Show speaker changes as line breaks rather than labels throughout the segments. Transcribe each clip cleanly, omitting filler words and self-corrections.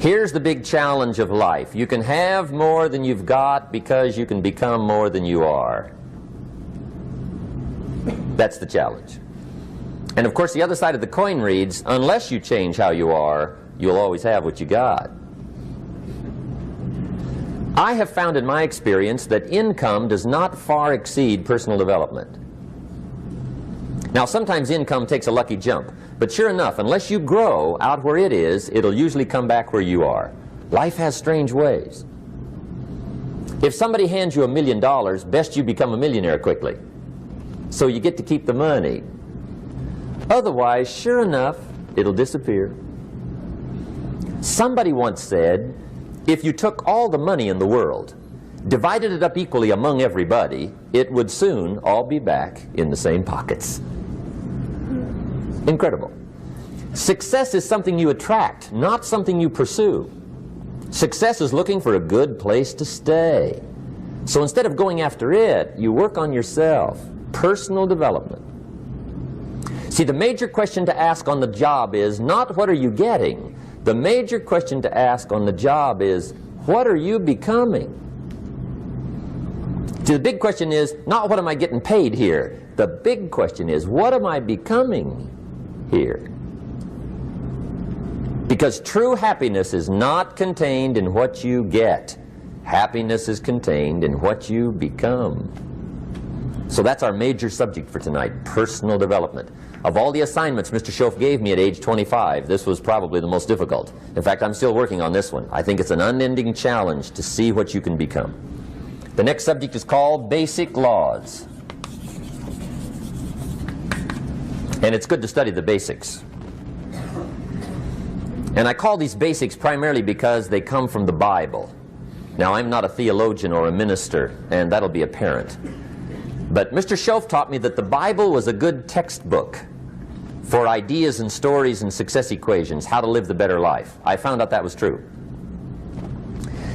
Here's the big challenge of life. You can have more than you've got because you can become more than you are. That's the challenge. And of course the other side of the coin reads, unless you change how you are, you'll always have what you got. I have found in my experience that income does not far exceed personal development. Now sometimes income takes a lucky jump, but sure enough, unless you grow out where it is, it'll usually come back where you are. Life has strange ways. If somebody hands you $1 million, best you become a millionaire quickly, so you get to keep the money. Otherwise, sure enough, it'll disappear. Somebody once said, if you took all the money in the world, divided it up equally among everybody, it would soon all be back in the same pockets. Incredible. Success is something you attract, not something you pursue. Success is looking for a good place to stay. So instead of going after it, you work on yourself. Personal development. See, the major question to ask on the job is not what are you getting. The major question to ask on the job is what are you becoming? See, the big question is not what am I getting paid here. The big question is what am I becoming here? Because true happiness is not contained in what you get. Happiness is contained in what you become. So that's our major subject for tonight, personal development. Of all the assignments Mr. Schoaf gave me at age 25, this was probably the most difficult. In fact, I'm still working on this one. I think it's an unending challenge to see what you can become. The next subject is called Basic Laws. And it's good to study the basics. And I call these basics primarily because they come from the Bible. Now, I'm not a theologian or a minister, and that'll be apparent. But Mr. Schoaf taught me that the Bible was a good textbook for ideas and stories and success equations, how to live the better life. I found out that was true.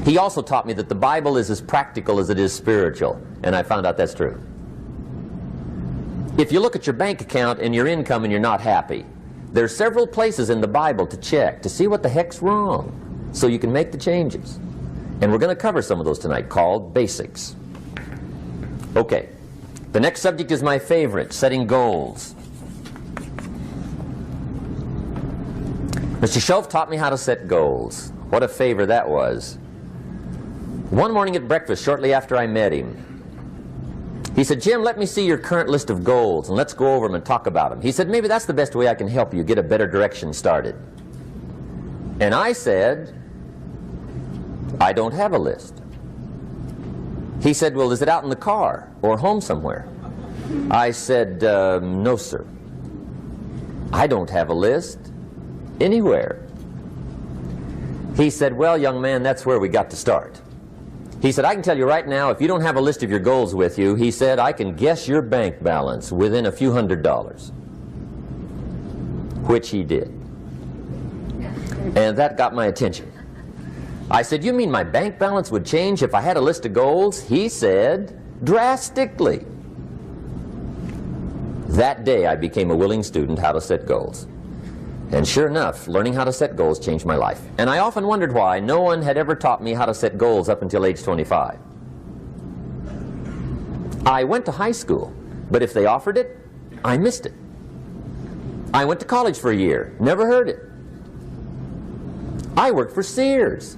He also taught me that the Bible is as practical as it is spiritual, and I found out that's true. If you look at your bank account and your income and you're not happy, there are several places in the Bible to check to see what the heck's wrong so you can make the changes. And we're going to cover some of those tonight, called basics. Okay. The next subject is my favorite, setting goals. Mr. Schoaf taught me how to set goals. What a favor that was. One morning at breakfast, shortly after I met him, he said, Jim, let me see your current list of goals and let's go over them and talk about them. He said, maybe that's the best way I can help you get a better direction started. And I said, I don't have a list. He said, well, is it out in the car or home somewhere? I said, no, sir. I don't have a list anywhere. He said, well, young man, that's where we got to start. He said, I can tell you right now, if you don't have a list of your goals with you, he said, I can guess your bank balance within a few $100s. Which he did. And that got my attention. I said, you mean my bank balance would change if I had a list of goals? He said, drastically. That day I became a willing student how to set goals. And sure enough, learning how to set goals changed my life. And I often wondered why no one had ever taught me how to set goals up until age 25. I went to high school, but if they offered it, I missed it. I went to college for a year, never heard it. I worked for Sears.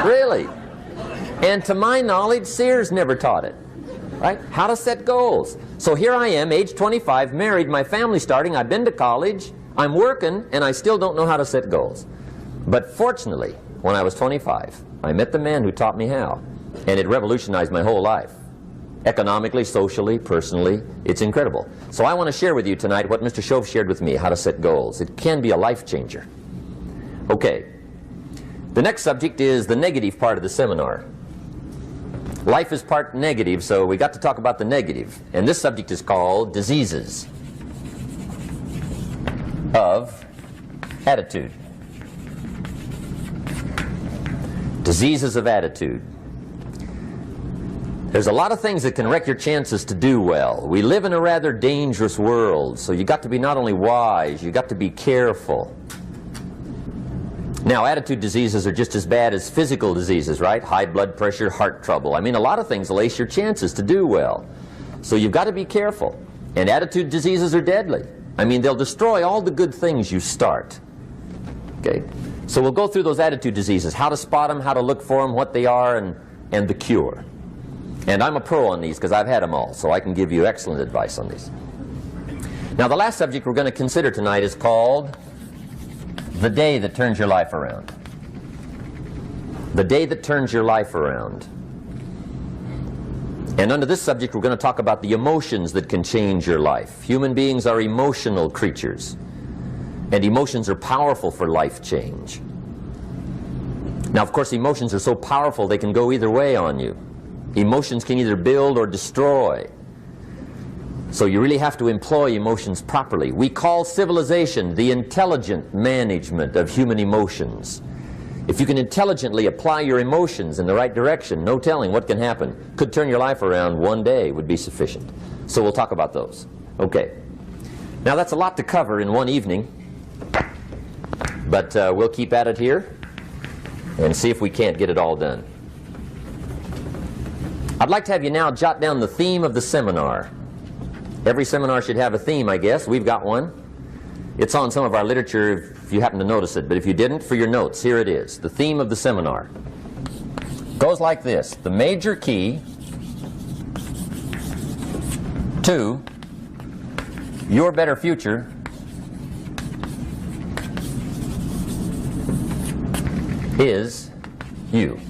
Really. And to my knowledge, Sears never taught it. Right? How to set goals. So here I am, age 25, married, my family's starting, I've been to college, I'm working, and I still don't know how to set goals. But fortunately, when I was 25, I met the man who taught me how, and it revolutionized my whole life. Economically, socially, personally, it's incredible. So I want to share with you tonight what Mr. Schoaf shared with me, how to set goals. It can be a life changer. Okay. The next subject is the negative part of the seminar. Life is part negative, so we got to talk about the negative. And this subject is called diseases of attitude. Diseases of attitude. There's a lot of things that can wreck your chances to do well. We live in a rather dangerous world, so you got to be not only wise, you got to be careful. Now, attitude diseases are just as bad as physical diseases, right? High blood pressure, heart trouble. I mean, a lot of things will ace your chances to do well. So you've got to be careful. And attitude diseases are deadly. I mean, they'll destroy all the good things you start. Okay? So we'll go through those attitude diseases, how to spot them, how to look for them, what they are, and the cure. And I'm a pro on these because I've had them all, so I can give you excellent advice on these. Now, the last subject we're going to consider tonight is called the day that turns your life around. The day that turns your life around. And under this subject, we're going to talk about the emotions that can change your life. Human beings are emotional creatures, and emotions are powerful for life change. Now, of course, emotions are so powerful they can go either way on you. Emotions can either build or destroy. So you really have to employ emotions properly. We call civilization the intelligent management of human emotions. If you can intelligently apply your emotions in the right direction, no telling what can happen. Could turn your life around one day would be sufficient. So we'll talk about those. Okay. Now that's a lot to cover in one evening, but we'll keep at it here and see if we can't get it all done. I'd like to have you now jot down the theme of the seminar. Every seminar should have a theme, I guess. We've got one. It's on some of our literature if you happen to notice it, but if you didn't, for your notes, here it is. The theme of the seminar goes like this: the major key to your better future is you.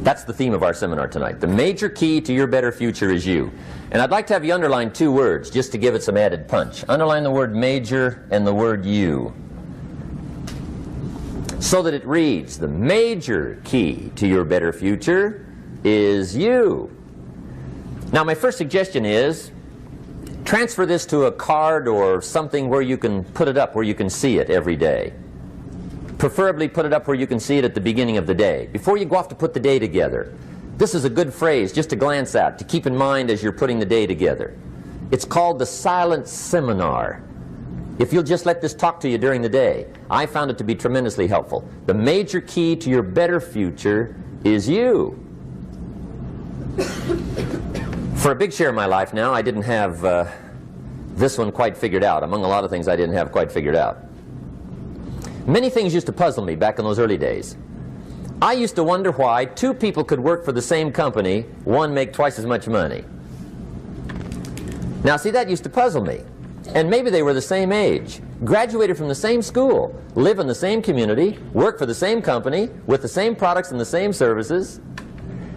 That's the theme of our seminar tonight. The major key to your better future is you. And I'd like to have you underline two words just to give it some added punch. Underline the word major and the word you, so that it reads, the major key to your better future is you. Now, my first suggestion is transfer this to a card or something where you can put it up, where you can see it every day. Preferably put it up where you can see it at the beginning of the day, before you go off to put the day together. This is a good phrase just to glance at, to keep in mind as you're putting the day together. It's called the silent seminar. If you'll just let this talk to you during the day, I found it to be tremendously helpful. The major key to your better future is you. For a big share of my life now, I didn't have this one quite figured out, among a lot of things I didn't have quite figured out. Many things used to puzzle me back in those early days. I used to wonder why two people could work for the same company, one make twice as much money. Now see, that used to puzzle me. And maybe they were the same age, graduated from the same school, live in the same community, work for the same company, with the same products and the same services.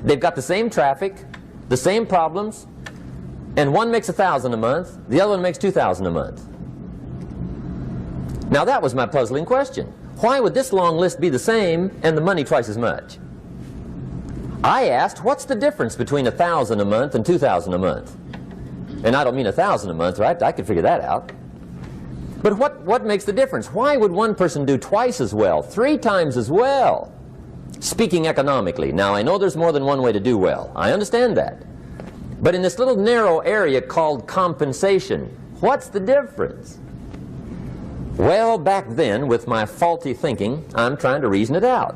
They've got the same traffic, the same problems, and one makes $1,000 a month, the other one makes $2,000 a month. Now that was my puzzling question. Why would this long list be the same and the money twice as much? I asked, what's the difference between $1,000 a month and $2,000 a month? And I don't mean $1,000 a month, right? I could figure that out. But what makes the difference? Why would one person do twice as well, 3 times as well? Speaking economically. Now I know there's more than one way to do well. I understand that. But in this little narrow area called compensation, what's the difference? Well, back then, with my faulty thinking, I'm trying to reason it out.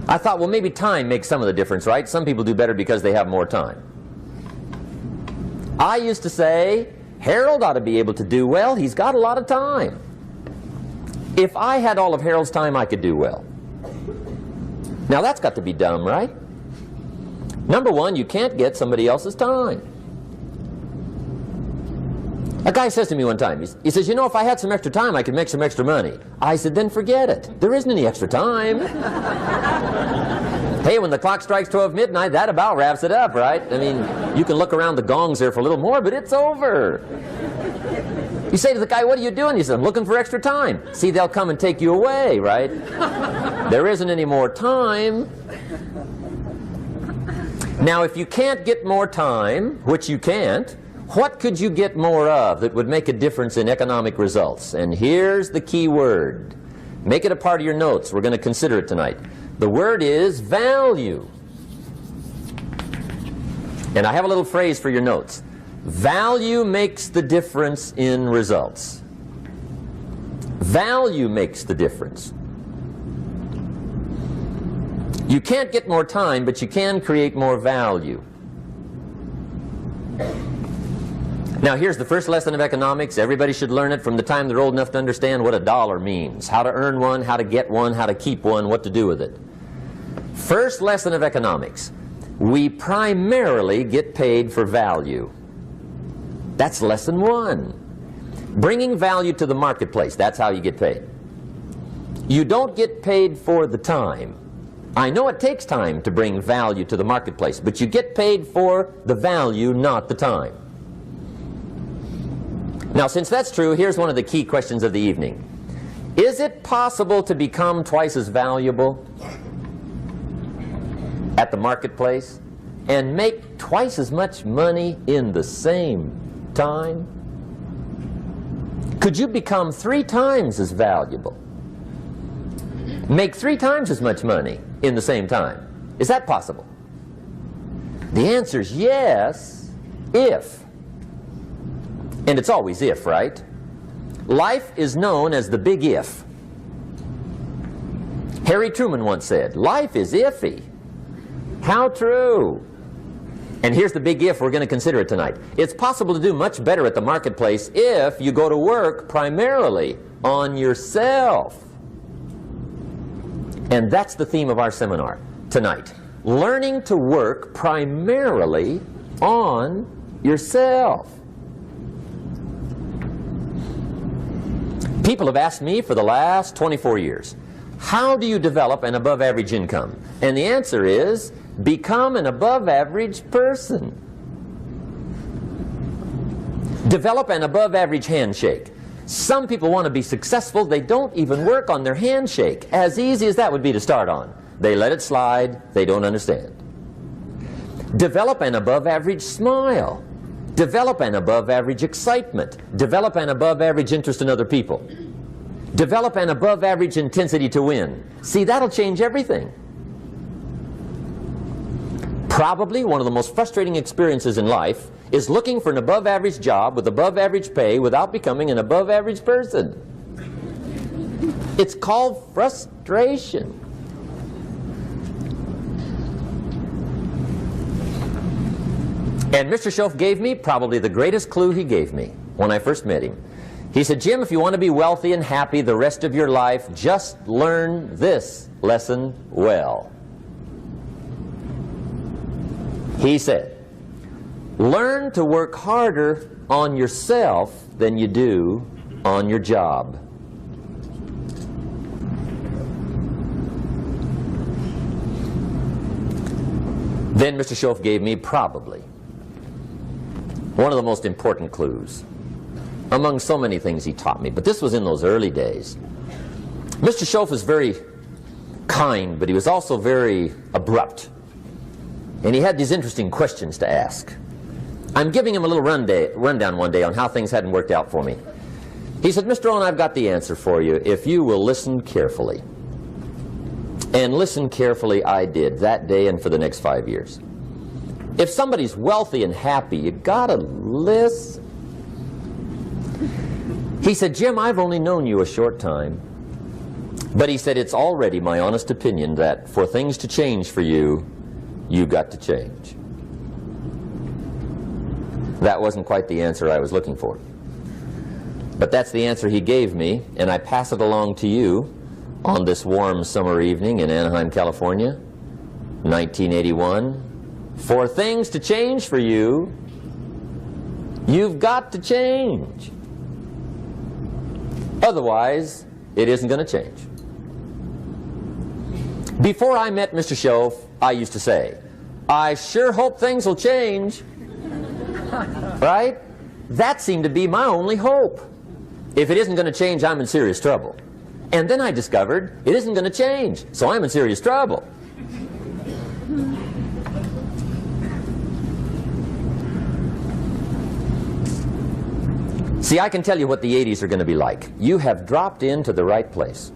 I thought, well, maybe time makes some of the difference, right? Some people do better because they have more time. I used to say, Harold ought to be able to do well. He's got a lot of time. If I had all of Harold's time, I could do well. Now, that's got to be dumb, right? Number one, you can't get somebody else's time. A guy says to me one time, he says, you know, if I had some extra time, I could make some extra money. I said, then forget it. There isn't any extra time. Hey, when the clock strikes 12 midnight, that about wraps it up, right? I mean, you can look around the gongs there for a little more, but it's over. You say to the guy, what are you doing? He says, I'm looking for extra time. See, they'll come and take you away, right? There isn't any more time. Now, if you can't get more time, which you can't, what could you get more of that would make a difference in economic results? And here's the key word. Make it a part of your notes. We're going to consider it tonight. The word is value. And I have a little phrase for your notes. Value makes the difference in results. Value makes the difference. You can't get more time, but you can create more value. Now here's the first lesson of economics. Everybody should learn it from the time they're old enough to understand what a dollar means. How to earn one, how to get one, how to keep one, what to do with it. First lesson of economics. We primarily get paid for value. That's lesson one. Bringing value to the marketplace, that's how you get paid. You don't get paid for the time. I know it takes time to bring value to the marketplace, but you get paid for the value, not the time. Now, since that's true, here's one of the key questions of the evening. Is it possible to become twice as valuable at the marketplace and make twice as much money in the same time? Could you become 3 times as valuable? Make 3 times as much money in the same time? Is that possible? The answer is yes, if. And it's always if, right? Life is known as the big if. Harry Truman once said, life is iffy. How true. And here's the big if, we're going to consider it tonight. It's possible to do much better at the marketplace if you go to work primarily on yourself. And that's the theme of our seminar tonight. Learning to work primarily on yourself. People have asked me for the last 24 years, how do you develop an above average income? And the answer is, become an above average person. Develop an above average handshake. Some people want to be successful, they don't even work on their handshake. As easy as that would be to start on. They let it slide, they don't understand. Develop an above average smile. Develop an above average excitement. Develop an above average interest in other people. Develop an above average intensity to win. See, that'll change everything. Probably one of the most frustrating experiences in life is looking for an above average job with above average pay without becoming an above average person. It's called frustration. And Mr. Schoaf gave me probably the greatest clue he gave me when I first met him. He said, Jim, if you want to be wealthy and happy the rest of your life, just learn this lesson well. He said, learn to work harder on yourself than you do on your job. Then Mr. Schoaf gave me probably one of the most important clues among so many things he taught me, but this was in those early days. Mr. Schoaf was very kind, but he was also very abrupt. And he had these interesting questions to ask. I'm giving him a little rundown one day on how things hadn't worked out for me. He said, Mr. Rohn, I've got the answer for you if you will listen carefully. And listen carefully I did that day and for the next 5 years. If somebody's wealthy and happy, you gotta listen. He said, Jim, I've only known you a short time. But he said, it's already my honest opinion that for things to change for you, you've got to change. That wasn't quite the answer I was looking for. But that's the answer he gave me, and I pass it along to you on this warm summer evening in Anaheim, California, 1981. For things to change for you, you've got to change. Otherwise, it isn't going to change. Before I met Mr. Schoaf, I used to say, I sure hope things will change. Right? That seemed to be my only hope. If it isn't going to change, I'm in serious trouble. And then I discovered it isn't going to change, so I'm in serious trouble. See, I can tell you what the 80s are going to be like. You have dropped into the right place.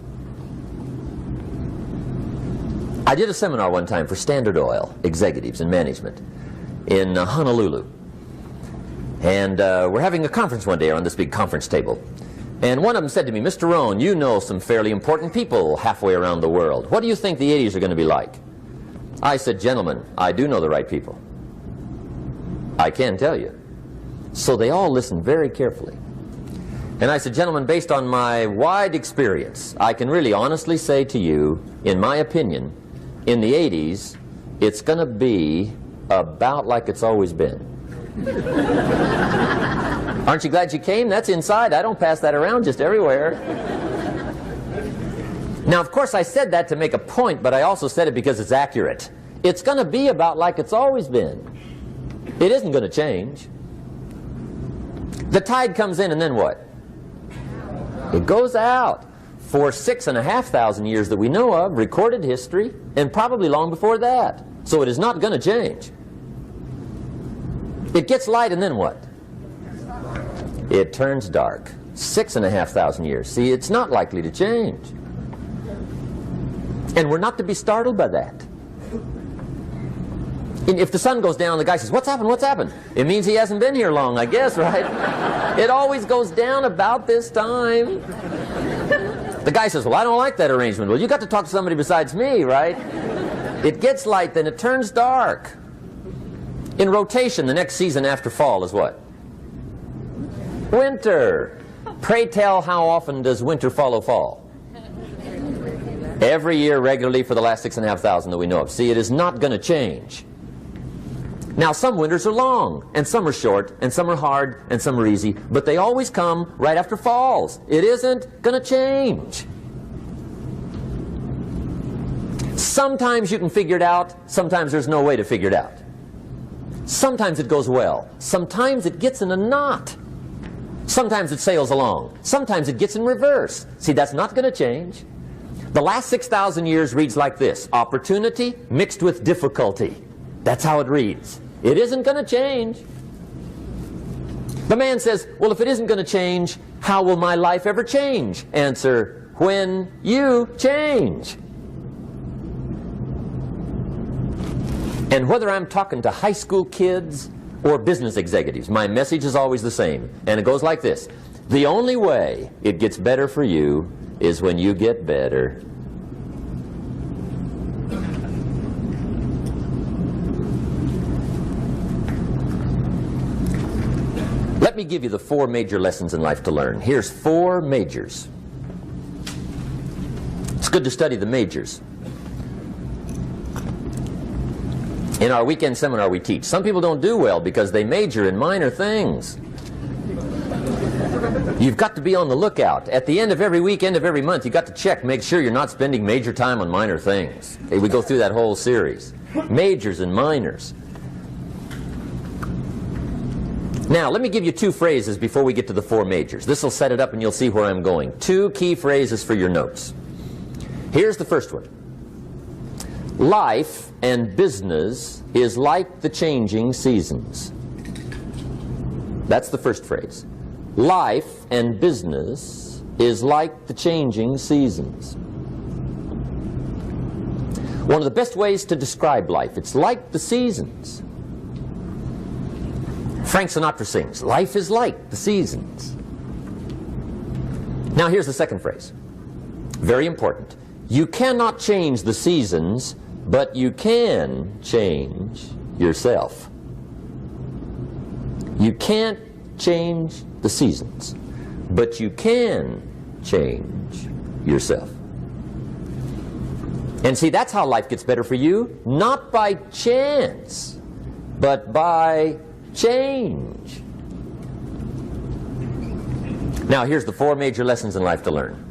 I did a seminar one time for Standard Oil executives and management in Honolulu. And we're having a conference one day around this big conference table. And one of them said to me, Mr. Rohn, you know some fairly important people halfway around the world. What do you think the 80s are going to be like? I said, gentlemen, I do know the right people. I can tell you. So they all listened very carefully. And I said, gentlemen, based on my wide experience, I can really honestly say to you, in my opinion, in the 80s, it's going to be about like it's always been. Aren't you glad you came? That's inside. I don't pass that around just everywhere. Now, of course, I said that to make a point, but I also said it because it's accurate. It's going to be about like it's always been. It isn't going to change. The tide comes in, and then what? It goes out. For 6,500 years that we know of, recorded history, and probably long before that. So it is not going to change. It gets light, and then what? It turns dark. 6,500 years. See, it's not likely to change. And we're not to be startled by that. And if the sun goes down, the guy says, what's happened, what's happened? It means he hasn't been here long, I guess, right? It always goes down about this time. The guy says, well, I don't like that arrangement. Well, you got to talk to somebody besides me, right? It gets light, then it turns dark. In rotation, the next season after fall is what? Winter. Pray tell, how often does winter follow fall? Every year regularly for the last 6,500 that we know of. See, it is not going to change. Now, some winters are long, and some are short, and some are hard, and some are easy, but they always come right after falls. It isn't going to change. Sometimes you can figure it out, sometimes there's no way to figure it out. Sometimes it goes well, sometimes it gets in a knot. Sometimes it sails along, sometimes it gets in reverse. See, that's not going to change. The last 6,000 years reads like this: opportunity mixed with difficulty. That's how it reads. It isn't going to change. The man says, well, if it isn't going to change, how will my life ever change? Answer, when you change. And whether I'm talking to high school kids or business executives, my message is always the same. And it goes like this: the only way it gets better for you is when you get better. Let me give you the 4 major lessons in life to learn. Here's 4 majors. It's good to study the majors. In our weekend seminar we teach, some people don't do well because they major in minor things. You've got to be on the lookout. At the end of every week, end of every month, you've got to check, make sure you're not spending major time on minor things. Okay, we go through that whole series. Majors and minors. Now, let me give you 2 phrases before we get to the 4 majors. This will set it up and you'll see where I'm going. 2 key phrases for your notes. Here's the first one. Life and business is like the changing seasons. That's the first phrase. Life and business is like the changing seasons. One of the best ways to describe life, it's like the seasons. Frank Sinatra sings, life is like the seasons. Now here's the second phrase. Very important. You cannot change the seasons, but you can change yourself. You can't change the seasons, but you can change yourself. And see, that's how life gets better for you, not by chance, but by change. Now here's the 4 major lessons in life to learn.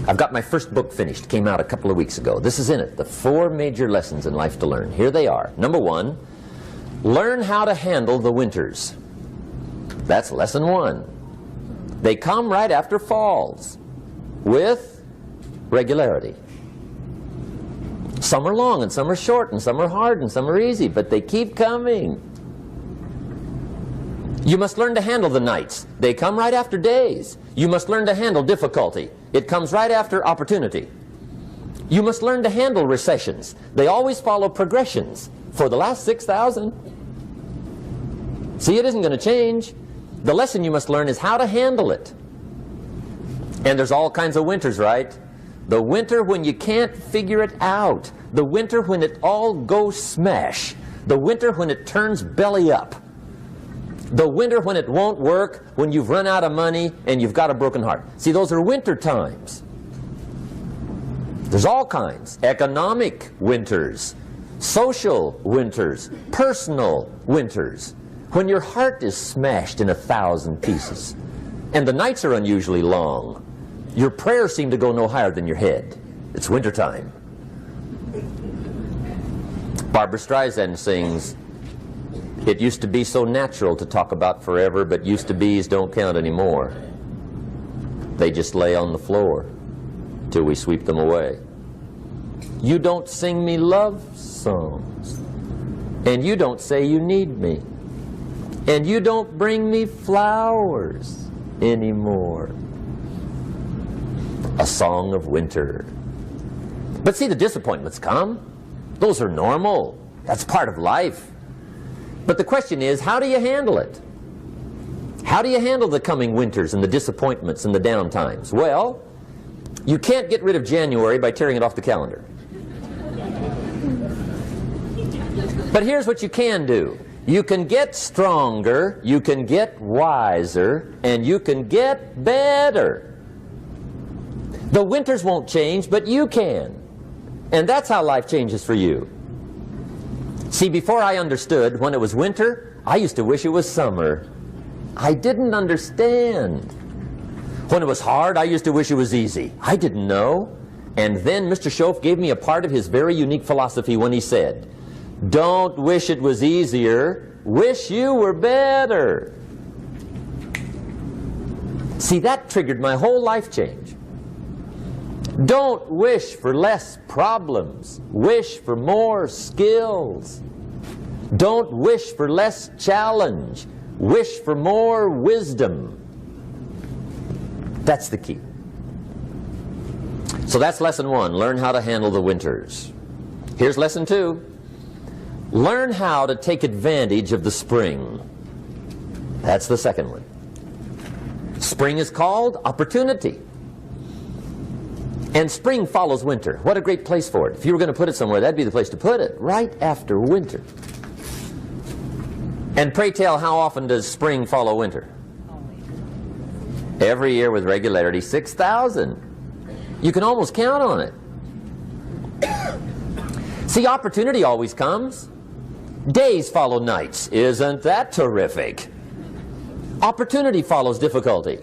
I've got my first book finished, came out a couple of weeks ago. This is in it, the 4 major lessons in life to learn. Here they are. Number 1, learn how to handle the winters. That's lesson 1. They come right after falls, with regularity. Some are long, and some are short, and some are hard, and some are easy, but they keep coming. You must learn to handle the nights. They come right after days. You must learn to handle difficulty. It comes right after opportunity. You must learn to handle recessions. They always follow progressions. For the last 6,000. See, it isn't going to change. The lesson you must learn is how to handle it. And there's all kinds of winters, right? The winter when you can't figure it out. The winter when it all goes smash. The winter when it turns belly up. The winter when it won't work, when you've run out of money and you've got a broken heart. See, those are winter times. There's all kinds. Economic winters, social winters, personal winters. When your heart is smashed in 1,000 pieces and the nights are unusually long, your prayers seem to go no higher than your head. It's winter time. Barbara Streisand sings, "It used to be so natural to talk about forever, but used to be's don't count anymore. They just lay on the floor till we sweep them away. You don't sing me love songs, and you don't say you need me, and you don't bring me flowers anymore." A song of winter. But see, the disappointments come. Those are normal. That's part of life. But the question is, how do you handle it? How do you handle the coming winters and the disappointments and the down times? Well, you can't get rid of January by tearing it off the calendar. But here's what you can do. You can get stronger, you can get wiser, and you can get better. The winters won't change, but you can. And that's how life changes for you. See, before I understood, when it was winter, I used to wish it was summer. I didn't understand. When it was hard, I used to wish it was easy. I didn't know. And then Mr. Schoaf gave me a part of his very unique philosophy when he said, "Don't wish it was easier, wish you were better." See, that triggered my whole life change. Don't wish for less problems, wish for more skills. Don't wish for less challenge, wish for more wisdom. That's the key. So that's lesson one, learn how to handle the winters. Here's lesson two, learn how to take advantage of the spring. That's the second one. Spring is called opportunity. And spring follows winter. What a great place for it. If you were going to put it somewhere, that'd be the place to put it, right after winter. And pray tell, how often does spring follow winter? Every year with regularity, 6,000. You can almost count on it. See, opportunity always comes. Days follow nights. Isn't that terrific? Opportunity follows difficulty.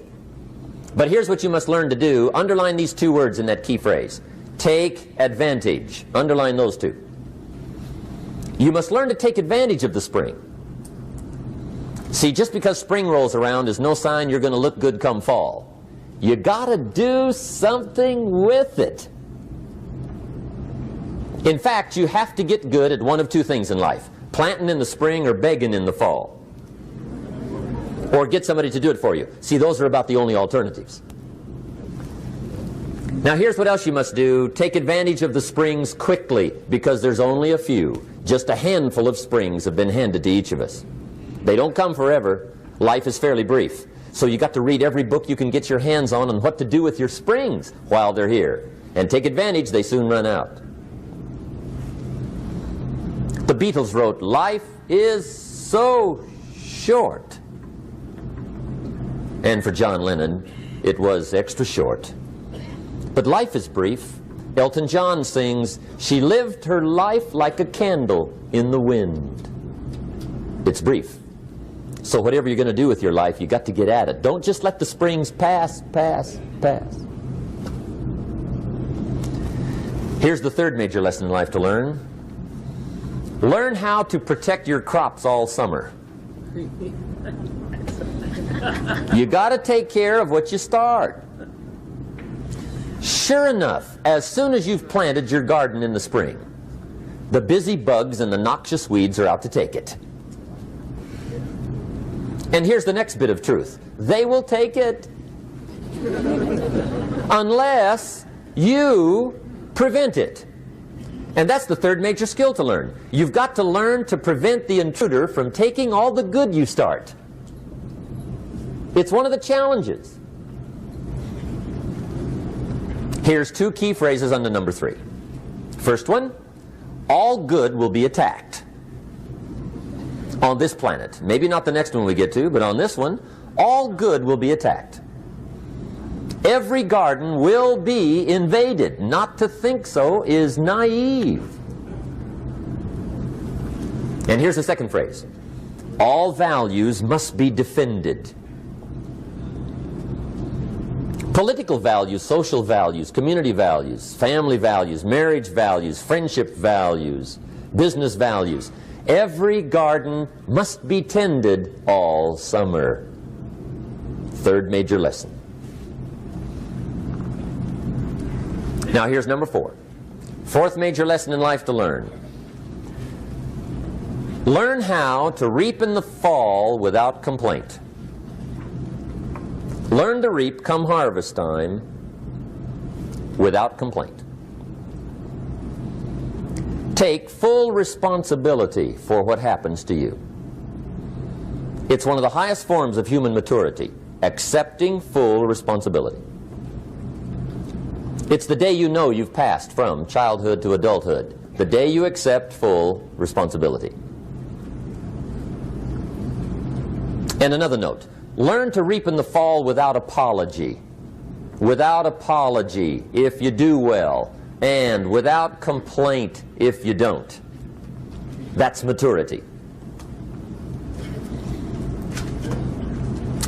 But here's what you must learn to do. Underline these two words in that key phrase. Take advantage. Underline those two. You must learn to take advantage of the spring. See, just because spring rolls around is no sign you're going to look good come fall. You got to do something with it. In fact, you have to get good at one of two things in life. Planting in the spring or begging in the fall. Or get somebody to do it for you. See, those are about the only alternatives. Now here's what else you must do. Take advantage of the springs quickly, because there's only a few. Just a handful of springs have been handed to each of us. They don't come forever. Life is fairly brief. So you got to read every book you can get your hands on what to do with your springs while they're here. And take advantage, they soon run out. The Beatles wrote, "Life is so short." And for John Lennon, it was extra short. But life is brief. Elton John sings, "She lived her life like a candle in the wind." It's brief. So whatever you're going to do with your life, you got to get at it. Don't just let the springs pass. Here's the third major lesson in life to learn. Learn how to protect your crops all summer. You got to take care of what you start. Sure enough, as soon as you've planted your garden in the spring, the busy bugs and the noxious weeds are out to take it. And here's the next bit of truth. They will take it unless you prevent it. And that's the third major skill to learn. You've got to learn to prevent the intruder from taking all the good you start. It's one of the challenges. Here's two key phrases under number 3. First one, all good will be attacked on this planet. Maybe not the next one we get to, but on this one, all good will be attacked. Every garden will be invaded. Not to think so is naive. And here's the second phrase. All values must be defended. Political values, social values, community values, family values, marriage values, friendship values, business values. Every garden must be tended all summer. Third major lesson. Now here's number 4. Fourth major lesson in life to learn. Learn how to reap in the fall without complaint. Learn to reap come harvest time without complaint. Take full responsibility for what happens to you. It's one of the highest forms of human maturity, accepting full responsibility. It's the day you know you've passed from childhood to adulthood, the day you accept full responsibility. And another note, learn to reap in the fall without apology. Without apology if you do well, and without complaint if you don't. That's maturity.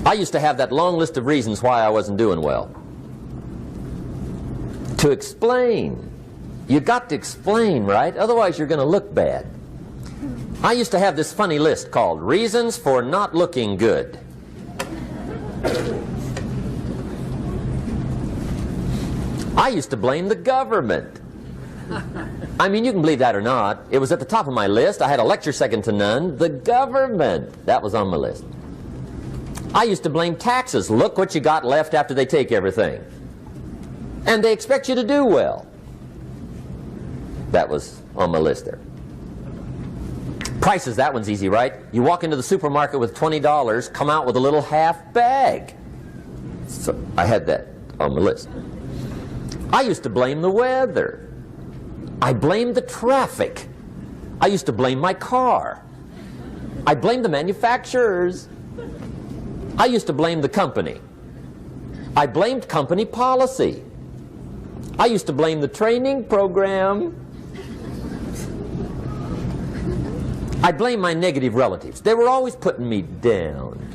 I used to have that long list of reasons why I wasn't doing well. To explain. You got to explain, right? Otherwise you're going to look bad. I used to have this funny list called Reasons for Not Looking Good. I used to blame the government. I mean, you can believe that or not. It was at the top of my list. I had a lecture second to none. The government. That was on my list. I used to blame taxes. Look what you got left after they take everything. And they expect you to do well. That was on my list there. Prices, that one's easy, right? You walk into the supermarket with $20, come out with a little half bag. So I had that on my list. I used to blame the weather. I blamed the traffic. I used to blame my car. I blamed the manufacturers. I used to blame the company. I blamed company policy. I used to blame the training program. I blame my negative relatives. They were always putting me down.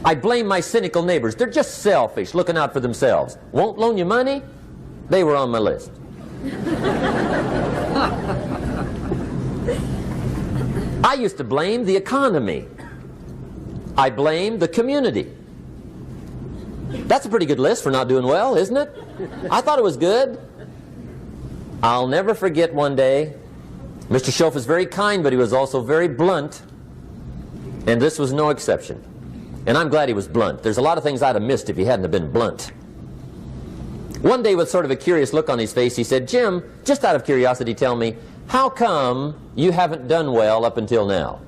I blame my cynical neighbors. They're just selfish, looking out for themselves. Won't loan you money? They were on my list. I used to blame the economy. I blamed the community. That's a pretty good list for not doing well, isn't it? I thought it was good. I'll never forget one day, Mr. Schoaf was very kind, but he was also very blunt, and this was no exception. And I'm glad he was blunt. There's a lot of things I'd have missed if he hadn't have been blunt. One day, with sort of a curious look on his face, he said, "Jim, just out of curiosity, tell me, how come you haven't done well up until now?"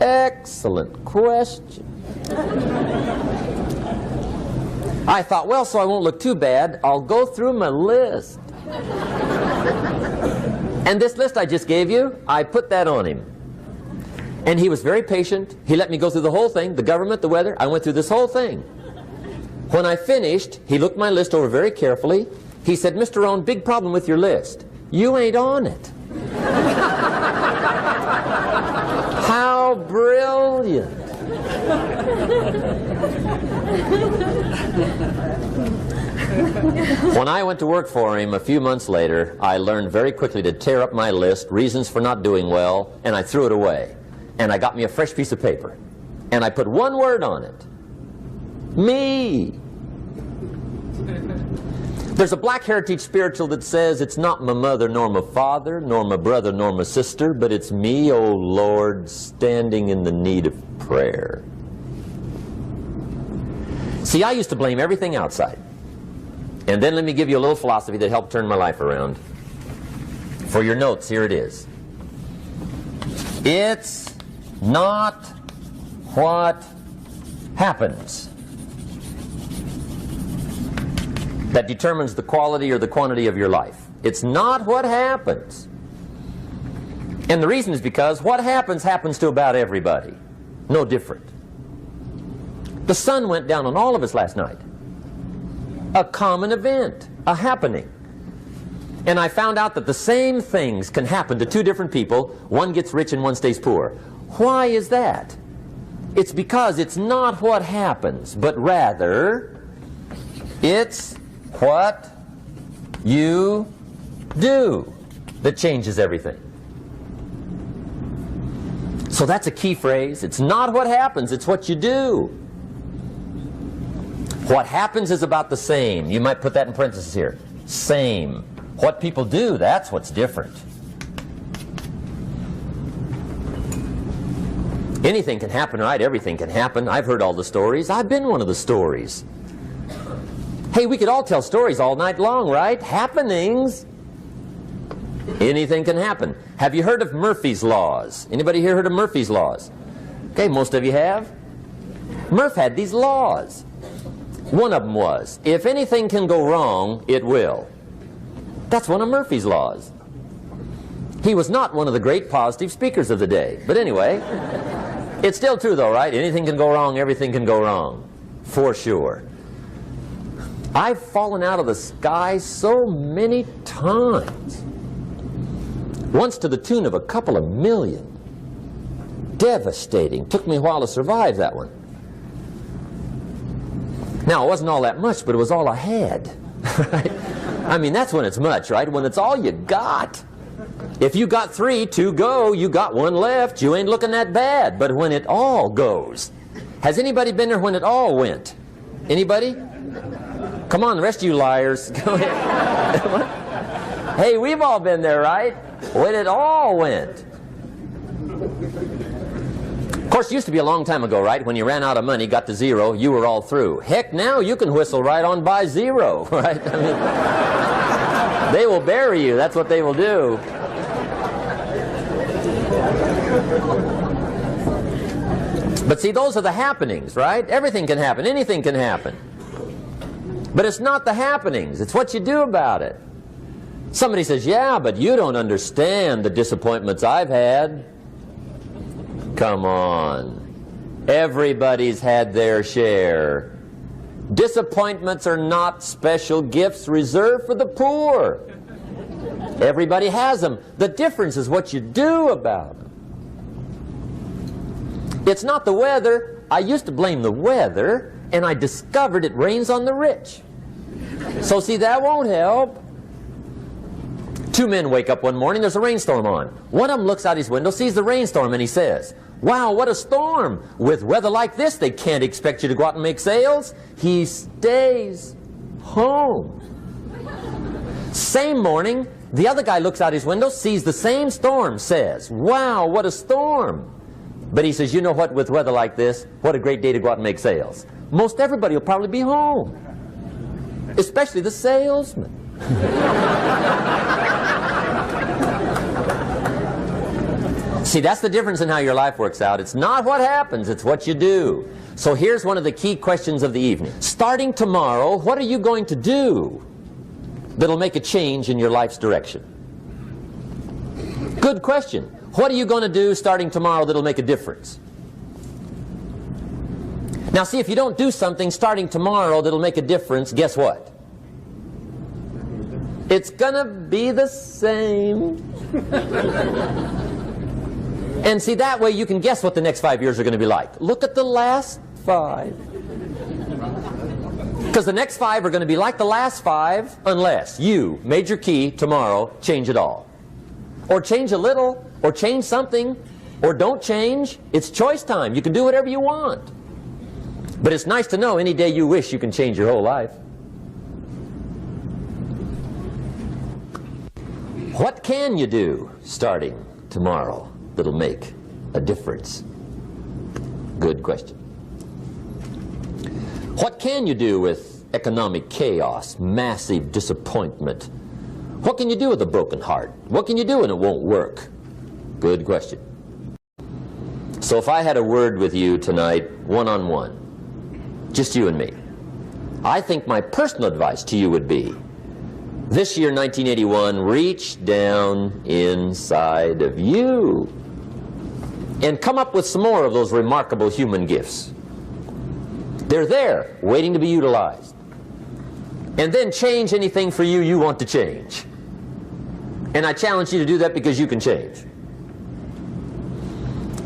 Excellent question. I thought, well, so I won't look too bad, I'll go through my list. And this list I just gave you, I put that on him. And he was very patient. He let me go through the whole thing, the government, the weather. I went through this whole thing. When I finished, he looked my list over very carefully. He said, "Mr. Rohn, big problem with your list. You ain't on it." How brilliant. When I went to work for him a few months later, I learned very quickly to tear up my list, reasons for not doing well, and I threw it away. And I got me a fresh piece of paper. And I put one word on it. Me. There's a Black Heritage spiritual that says, "It's not my mother nor my father, nor my brother nor my sister, but it's me, O Lord, standing in the need of prayer." See, I used to blame everything outside. And then let me give you a little philosophy that helped turn my life around. For your notes, here it is. It's not what happens that determines the quality or the quantity of your life. It's not what happens. And the reason is because what happens happens to about everybody. No different. The sun went down on all of us last night. A common event, a happening. And I found out that the same things can happen to two different people. One gets rich and one stays poor. Why is that? It's because it's not what happens, but rather it's what you do that changes everything. So that's a key phrase. It's not what happens, it's what you do. What happens is about the same. You might put that in parentheses here. Same. What people do, that's what's different. Anything can happen, right? Everything can happen. I've heard all the stories. I've been one of the stories. Hey, we could all tell stories all night long, right? Happenings. Anything can happen. Have you heard of Murphy's Laws? Anybody here heard of Murphy's Laws? Okay, most of you have. Murph had these laws. One of them was, if anything can go wrong, it will. That's one of Murphy's laws. He was not one of the great positive speakers of the day. But anyway, it's still true though, right? Anything can go wrong, everything can go wrong. For sure. I've fallen out of the sky so many times. Once to the tune of a couple of million. Devastating. Took me a while to survive that one. Now, it wasn't all that much, but it was all I had. Right? I mean, that's when it's much, right? When it's all you got. If you got 3, 2 go, you got 1 left, you ain't looking that bad. But when it all goes. Has anybody been there when it all went? Anybody? Come on, the rest of you liars. Go ahead. Hey, we've all been there, right? When it all went. Of course, it used to be a long time ago, right? When you ran out of money, got to 0, you were all through. Heck, now you can whistle right on by 0, right? I mean, they will bury you. That's what they will do. But see, those are the happenings, right? Everything can happen. Anything can happen. But it's not the happenings. It's what you do about it. Somebody says, yeah, but you don't understand the disappointments I've had. Come on. Everybody's had their share. Disappointments are not special gifts reserved for the poor. Everybody has them. The difference is what you do about them. It's not the weather. I used to blame the weather, and I discovered it rains on the rich. So see, that won't help. 2 men wake up one morning, there's a rainstorm on. One of them looks out his window, sees the rainstorm, and he says, wow, what a storm. With weather like this, they can't expect you to go out and make sales. He stays home. Same morning, the other guy looks out his window, sees the same storm, says, wow, what a storm. But he says, you know what, with weather like this, what a great day to go out and make sales. Most everybody will probably be home. Especially the salesman. See, that's the difference in how your life works out. It's not what happens, it's what you do. So here's one of the key questions of the evening. Starting tomorrow, what are you going to do that'll make a change in your life's direction? Good question. What are you going to do starting tomorrow that'll make a difference? Now see, if you don't do something starting tomorrow that'll make a difference, guess what? It's gonna be the same. And see, that way you can guess what the next 5 years are going to be like. Look at the last 5. Because the next 5 are going to be like the last 5 unless you, major key, tomorrow, change it all. Or change a little, or change something, or don't change. It's choice time. You can do whatever you want. But it's nice to know any day you wish you can change your whole life. What can you do starting tomorrow that'll make a difference? Good question. What can you do with economic chaos, massive disappointment? What can you do with a broken heart? What can you do when it won't work? Good question. So if I had a word with you tonight, one-on-one, just you and me. I think my personal advice to you would be, this year, 1981, reach down inside of you and come up with some more of those remarkable human gifts. They're there, waiting to be utilized. And then change anything for you you want to change. And I challenge you to do that because you can change.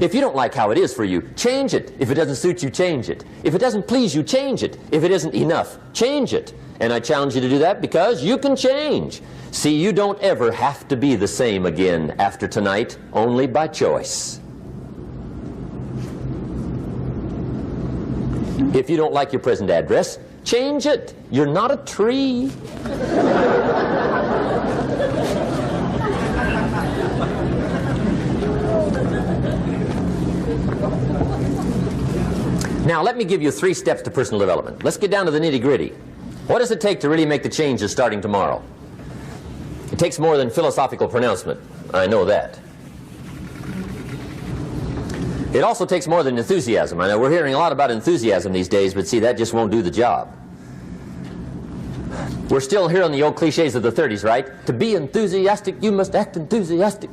If you don't like how it is for you, change it. If it doesn't suit you, change it. If it doesn't please you, change it. If it isn't enough, change it. And I challenge you to do that because you can change. See, you don't ever have to be the same again after tonight, only by choice. If you don't like your present address, change it. You're not a tree. Now, let me give you 3 steps to personal development. Let's get down to the nitty-gritty. What does it take to really make the changes starting tomorrow? It takes more than philosophical pronouncement. I know that. It also takes more than enthusiasm. I know we're hearing a lot about enthusiasm these days, but see, that just won't do the job. We're still hearing the old cliches of the 30s, right? To be enthusiastic, you must act enthusiastic.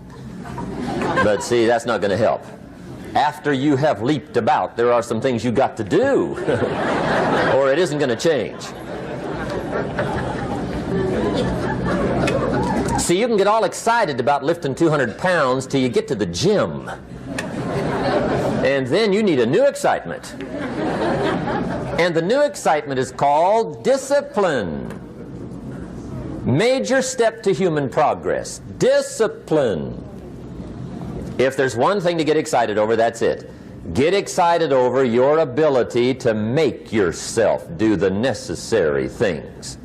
But see, that's not going to help. After you have leaped about, there are some things you got to do, or it isn't going to change. See, you can get all excited about lifting 200 pounds till you get to the gym. And then you need a new excitement. And the new excitement is called discipline. Major step to human progress. Discipline. If there's one thing to get excited over, that's it. Get excited over your ability to make yourself do the necessary things.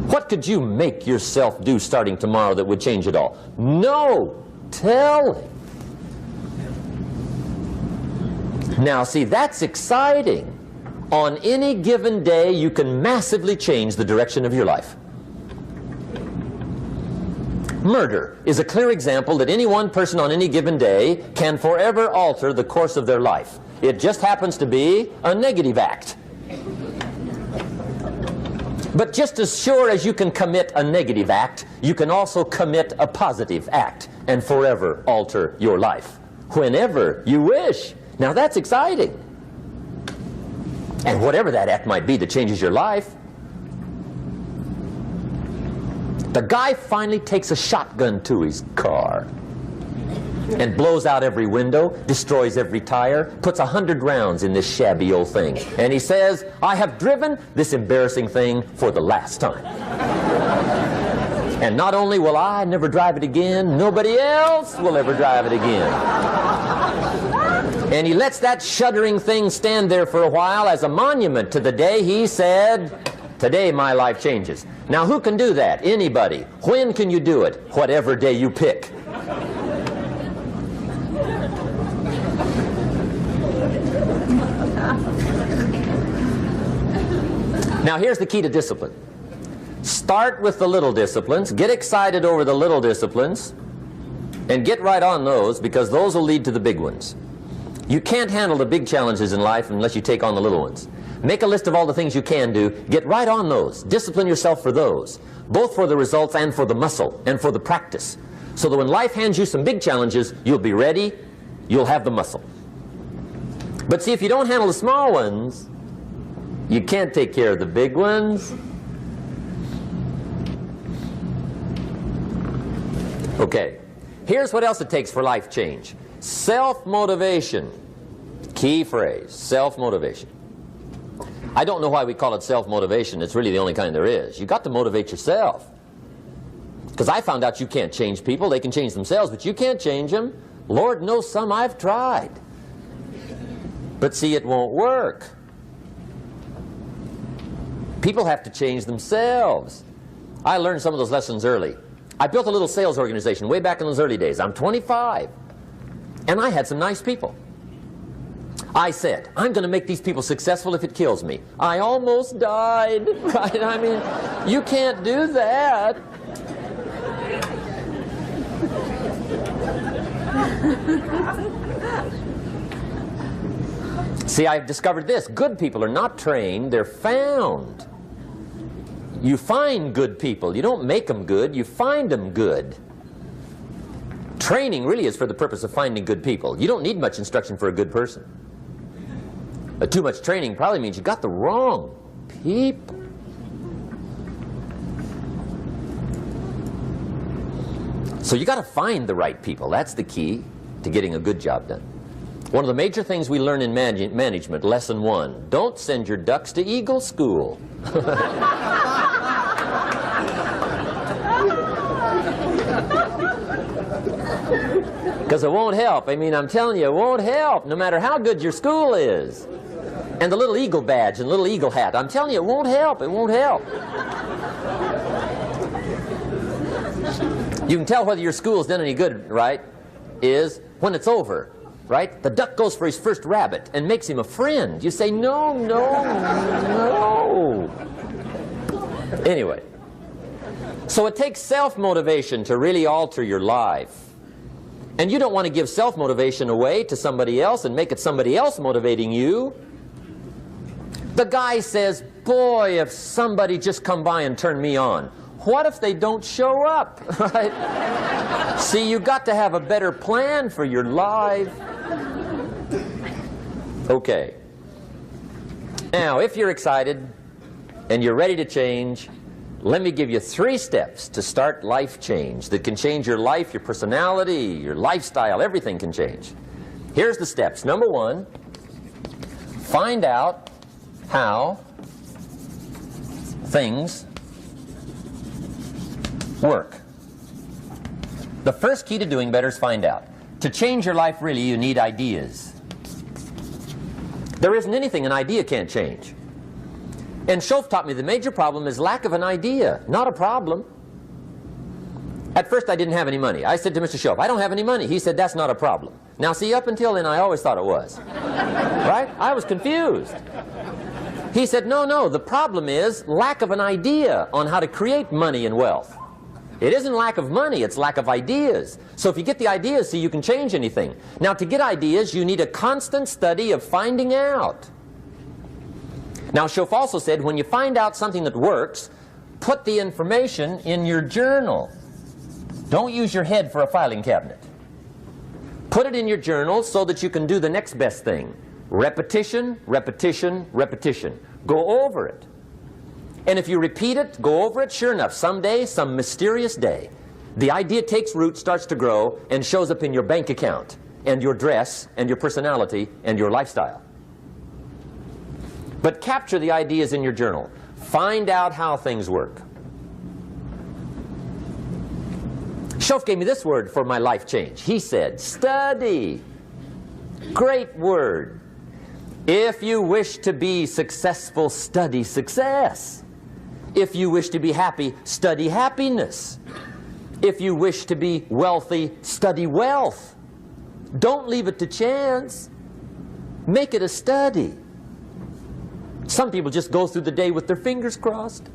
What could you make yourself do starting tomorrow that would change it all? No! Tell him. Now, see, that's exciting. On any given day, you can massively change the direction of your life. Murder is a clear example that any one person on any given day can forever alter the course of their life. It just happens to be a negative act. But just as sure as you can commit a negative act, you can also commit a positive act and forever alter your life, whenever you wish. Now that's exciting. And whatever that act might be that changes your life. The guy finally takes a shotgun to his car and blows out every window, destroys every tire, puts 100 rounds in this shabby old thing. And he says, I have driven this embarrassing thing for the last time. And not only will I never drive it again, nobody else will ever drive it again. And he lets that shuddering thing stand there for a while as a monument to the day he said, today my life changes. Now who can do that? Anybody. When can you do it? Whatever day you pick. Now here's the key to discipline. Start with the little disciplines, get excited over the little disciplines, and get right on those, because those will lead to the big ones. You can't handle the big challenges in life unless you take on the little ones. Make a list of all the things you can do, get right on those, discipline yourself for those, both for the results and for the muscle and for the practice, so that when life hands you some big challenges, you'll be ready, you'll have the muscle. But see, if you don't handle the small ones, you can't take care of the big ones. Okay, here's what else it takes for life change. Self-motivation. Key phrase, self-motivation. I don't know why we call it self-motivation. It's really the only kind there is. You've got to motivate yourself. Because I found out you can't change people. They can change themselves, but you can't change them. Lord knows some I've tried. But see, it won't work. People have to change themselves. I learned some of those lessons early. I built a little sales organization way back in those early days. I'm 25. And I had some nice people. I said, I'm going to make these people successful if it kills me. I almost died, right? I mean, you can't do that. See, I've discovered this. Good people are not trained, they're found. You find good people. You don't make them good, you find them good. Training really is for the purpose of finding good people. You don't need much instruction for a good person. Too much training probably means you got the wrong people. So you got to find the right people. That's the key to getting a good job done. One of the major things we learn in management, lesson 1, don't send your ducks to Eagle School. Because it won't help. I mean, I'm telling you, it won't help no matter how good your school is. And the little eagle badge and little eagle hat, I'm telling you, it won't help. It won't help. You can tell whether your school's done any good, right, is when it's over, right? The duck goes for his first rabbit and makes him a friend. You say, no, no, no. Anyway, so it takes self-motivation to really alter your life. And you don't want to give self-motivation away to somebody else and make it somebody else motivating you. The guy says, boy, if somebody just come by and turn me on. What if they don't show up, right? See, you got to have a better plan for your life. Okay. Now, if you're excited and you're ready to change, let me give you 3 steps to start life change that can change your life, your personality, your lifestyle, everything can change. Here's the steps. Number 1, find out how things work. The first key to doing better is find out. To change your life, really, you need ideas. There isn't anything an idea can't change. And Schoaf taught me the major problem is lack of an idea, not a problem. At first I didn't have any money. I said to Mr. Schoaf, I don't have any money. He said, that's not a problem. Now see, up until then I always thought it was. Right? I was confused. He said, no, no, the problem is lack of an idea on how to create money and wealth. It isn't lack of money, it's lack of ideas. So if you get the ideas, see, you can change anything. Now to get ideas, you need a constant study of finding out. Now Schoaf also said, when you find out something that works, put the information in your journal. Don't use your head for a filing cabinet. Put it in your journal so that you can do the next best thing. Repetition, repetition, repetition. Go over it. And if you repeat it, go over it, sure enough, someday, some mysterious day, the idea takes root, starts to grow, and shows up in your bank account, and your dress, and your personality, and your lifestyle. But capture the ideas in your journal. Find out how things work. Schoaf gave me this word for my life change. He said, study. Great word. If you wish to be successful, study success. If you wish to be happy, study happiness. If you wish to be wealthy, study wealth. Don't leave it to chance. Make it a study. Some people just go through the day with their fingers crossed.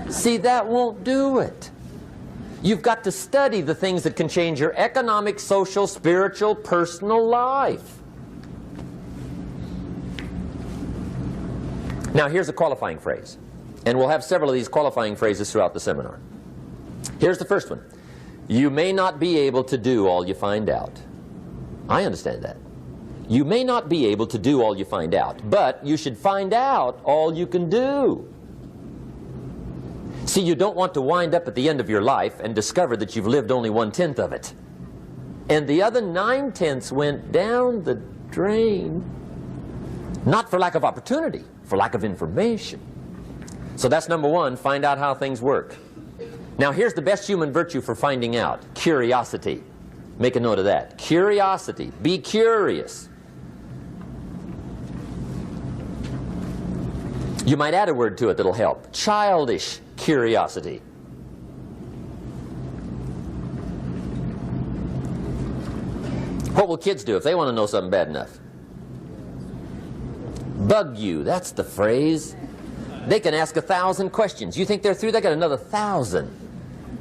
See, that won't do it. You've got to study the things that can change your economic, social, spiritual, personal life. Now here's a qualifying phrase. And we'll have several of these qualifying phrases throughout the seminar. Here's the first one. You may not be able to do all you find out. I understand that. You may not be able to do all you find out, but you should find out all you can do. See, you don't want to wind up at the end of your life and discover that you've lived only 1/10 of it. And the other 9/10 went down the drain. Not for lack of opportunity, for lack of information. So that's number 1, find out how things work. Now here's the best human virtue for finding out. Curiosity. Make a note of that. Curiosity. Be curious. You might add a word to it that'll help. Childish curiosity. What will kids do if they want to know something bad enough? Bug you. That's the phrase. They can ask 1,000 questions. You think they're through? They got another 1,000.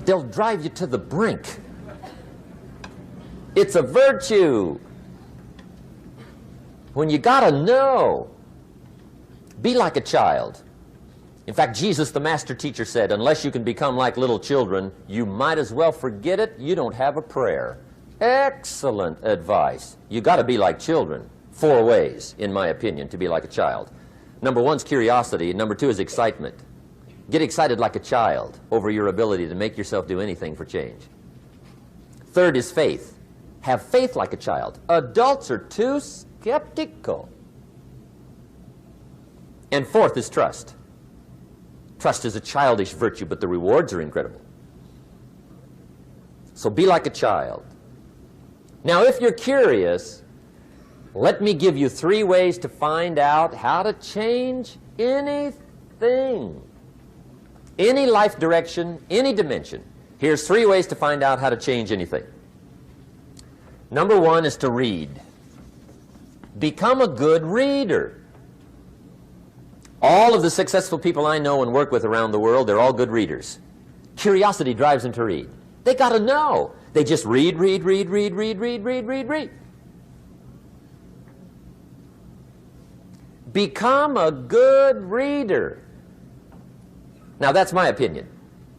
They'll drive you to the brink. It's a virtue. when you got to know. Be like a child. In fact, Jesus, the master teacher, said, unless you can become like little children, you might as well forget it. You don't have a prayer. Excellent advice. You got to be like children. 4 ways, in my opinion, to be like a child. Number 1 is curiosity, and number 2 is excitement. Get excited like a child over your ability to make yourself do anything for change. 3rd is faith. Have faith like a child. Adults are too skeptical. And 4th is trust. Trust is a childish virtue, but the rewards are incredible. So be like a child. Now, if you're curious, let me give you 3 ways to find out how to change anything. Any life direction, any dimension. Here's 3 ways to find out how to change anything. Number 1 is to read. Become a good reader. All of the successful people I know and work with around the world, they're all good readers. Curiosity drives them to read. They got to know. They just read. Become a good reader. Now, that's my opinion.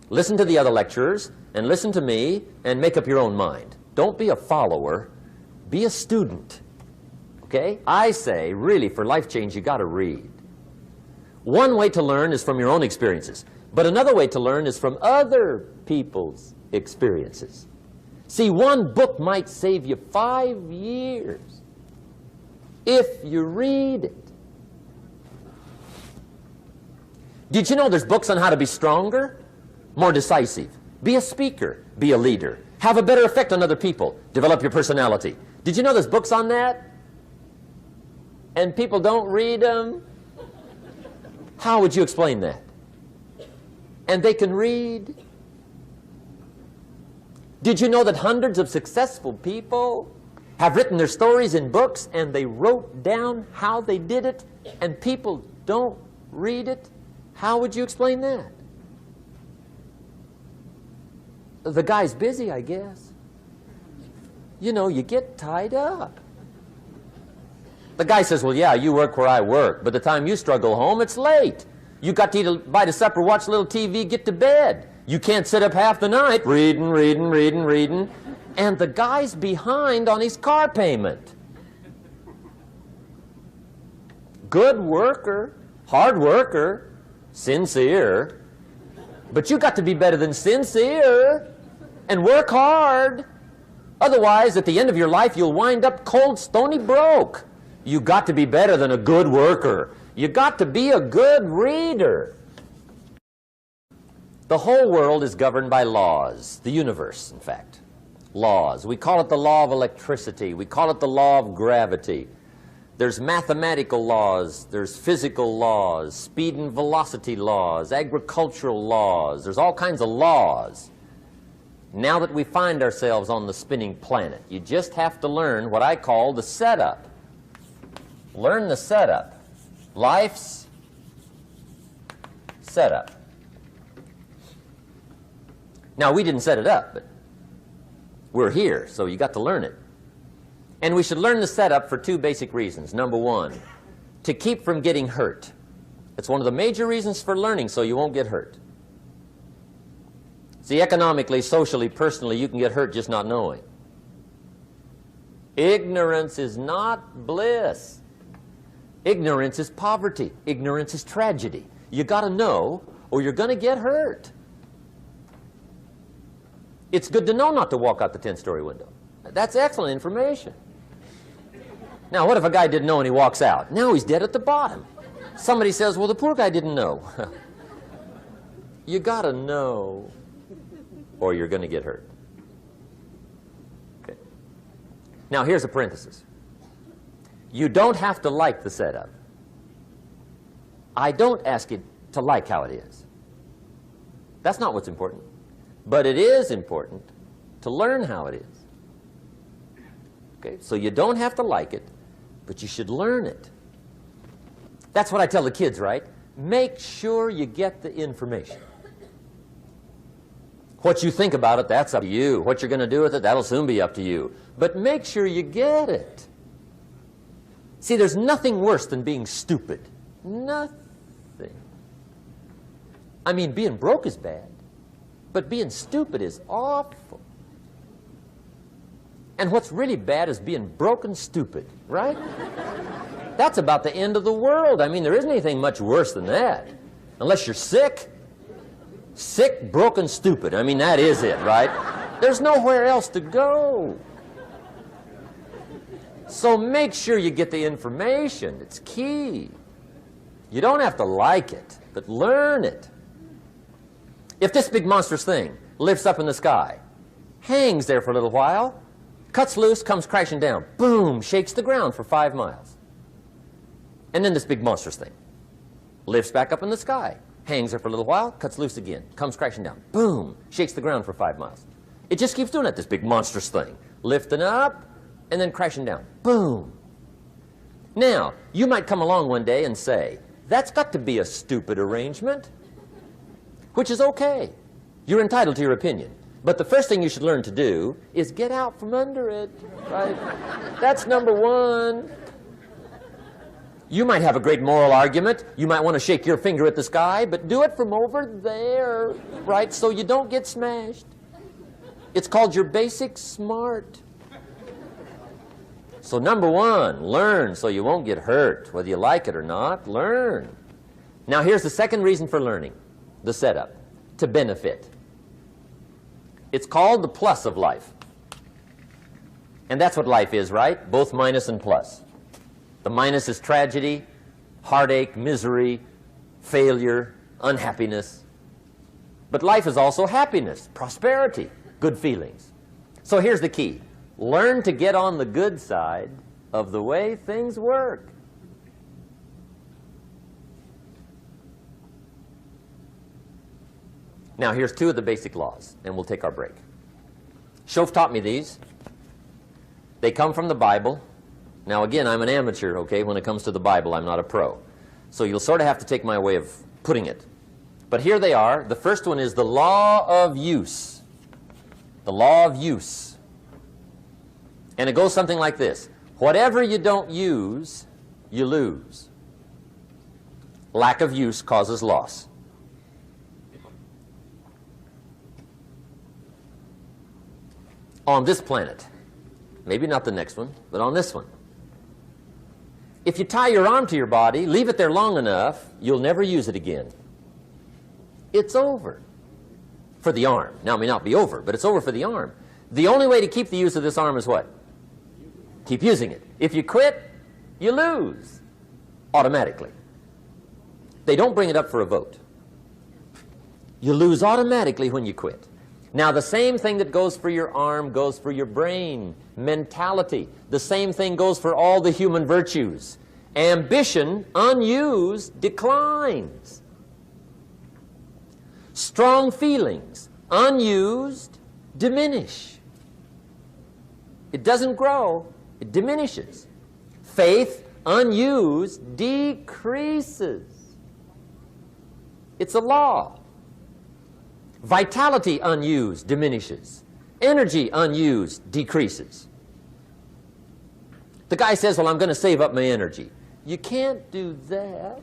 Listen to the other lecturers, and listen to me, and make up your own mind. Don't be a follower. Be a student. Okay? I say, really, for life change, you got to read. One way to learn is from your own experiences, but another way to learn is from other people's experiences. See, one book might save you 5 years if you read it. Did you know there's books on how to be stronger, more decisive, be a speaker, be a leader, have a better effect on other people, develop your personality? Did you know there's books on that? And people don't read them? How would you explain that? And they can read? Did you know that hundreds of successful people have written their stories in books and they wrote down how they did it and people don't read it? How would you explain that? The guy's busy, I guess. You know, you get tied up. The guy says, well, yeah, you work where I work, but the time you struggle home, it's late. You got to eat a bite of supper, watch a little TV, get to bed. You can't sit up half the night reading. And the guy's behind on his car payment. Good worker, hard worker, sincere. But you got to be better than sincere and work hard. Otherwise, at the end of your life, you'll wind up cold, stony broke. You got to be better than a good worker. You got to be a good reader. The whole world is governed by laws. The universe, in fact. Laws. We call it the law of electricity. We call it the law of gravity. There's mathematical laws. There's physical laws, speed and velocity laws, agricultural laws. There's all kinds of laws. Now that we find ourselves on the spinning planet, you just have to learn what I call the setup. Learn the setup. Life's setup. Now, we didn't set it up, but we're here, so you got to learn it. And we should learn the setup for 2 basic reasons. Number 1, to keep from getting hurt. It's one of the major reasons for learning, so you won't get hurt. See, economically, socially, personally, you can get hurt just not knowing. Ignorance is not bliss. Ignorance is poverty. Ignorance is tragedy. You got to know, or you're going to get hurt. It's good to know not to walk out the 10-story window. That's excellent information. Now, what if a guy didn't know and he walks out? Now he's dead at the bottom. Somebody says, well, the poor guy didn't know. You got to know, or you're going to get hurt. Okay. Now, here's a parenthesis. You don't have to like the setup. I don't ask you to like how it is. That's not what's important. But it is important to learn how it is. Okay? So you don't have to like it, but you should learn it. That's what I tell the kids, right? Make sure you get the information. What you think about it, that's up to you. What you're going to do with it, that'll soon be up to you. But make sure you get it. See, there's nothing worse than being stupid. Nothing. I mean, being broke is bad, but being stupid is awful. And what's really bad is being broke and stupid, right? That's about the end of the world. I mean, there isn't anything much worse than that. Unless you're sick. Sick, broken, stupid. I mean, that is it, right? There's nowhere else to go. So make sure you get the information. It's key. You don't have to like it, but learn it. If this big monstrous thing lifts up in the sky, hangs there for a little while, cuts loose, comes crashing down, boom, shakes the ground for 5 miles. And then this big monstrous thing lifts back up in the sky, hangs there for a little while, cuts loose again, comes crashing down, boom, shakes the ground for 5 miles. It just keeps doing it, this big monstrous thing, lifting up and then crashing down, boom. Now, you might come along one day and say, that's got to be a stupid arrangement, which is okay. You're entitled to your opinion. But the first thing you should learn to do is get out from under it, right? That's number one. You might have a great moral argument. You might want to shake your finger at the sky, but do it from over there, right, so you don't get smashed. It's called your basic smart. So number one, learn so you won't get hurt. Whether you like it or not, learn. Now here's the second reason for learning, the setup, to benefit. It's called the plus of life. And that's what life is, right? Both minus and plus. The minus is tragedy, heartache, misery, failure, unhappiness. But life is also happiness, prosperity, good feelings. So here's the key. Learn to get on the good side of the way things work. Now, here's 2 of the basic laws, and we'll take our break. Shoaff taught me these. They come from the Bible. Now, again, I'm an amateur, okay? When it comes to the Bible, I'm not a pro. So you'll sort of have to take my way of putting it. But here they are. The first one is the law of use. The law of use. And it goes something like this. Whatever you don't use, you lose. Lack of use causes loss. On this planet, maybe not the next one, but on this one, if you tie your arm to your body, leave it there long enough, you'll never use it again. It's over for the arm. Now, it may not be over, but it's over for the arm. The only way to keep the use of this arm is what? Keep using it. If you quit, you lose automatically. They don't bring it up for a vote. You lose automatically when you quit. Now, the same thing that goes for your arm goes for your brain, mentality. The same thing goes for all the human virtues. Ambition, unused, declines. Strong feelings, unused, diminish. It doesn't grow, it diminishes. Faith, unused, decreases. It's a law. Vitality, unused, diminishes. Energy, unused, decreases. The guy says, well, I'm going to save up my energy. You can't do that.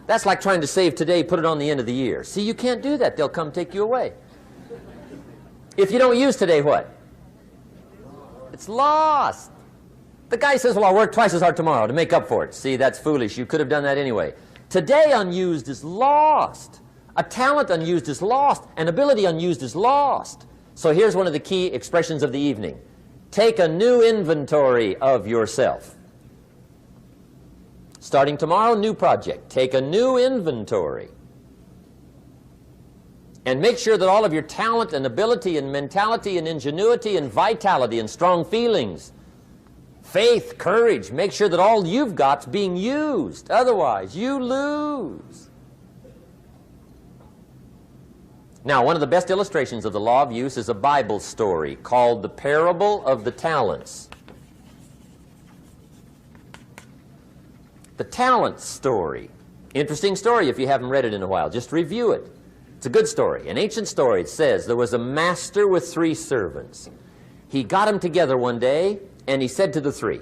That's like trying to save today, put it on the end of the year. See, you can't do that. They'll come take you away. If you don't use today, what? It's lost. The guy says, well, I'll work twice as hard tomorrow to make up for it. See, that's foolish. You could have done that anyway. Today, unused is lost. A talent unused is lost. An ability unused is lost. So here's one of the key expressions of the evening. Take a new inventory of yourself. Starting tomorrow, new project. Take a new inventory. And make sure that all of your talent and ability and mentality and ingenuity and vitality and strong feelings, faith, courage, make sure that all you've got's being used. Otherwise, you lose. Now, one of the best illustrations of the law of use is a Bible story called the Parable of the Talents. The Talents story. Interesting story if you haven't read it in a while. Just review it. It's a good story. An ancient story. It says there was a master with 3 servants. He got them together one day and he said to the 3,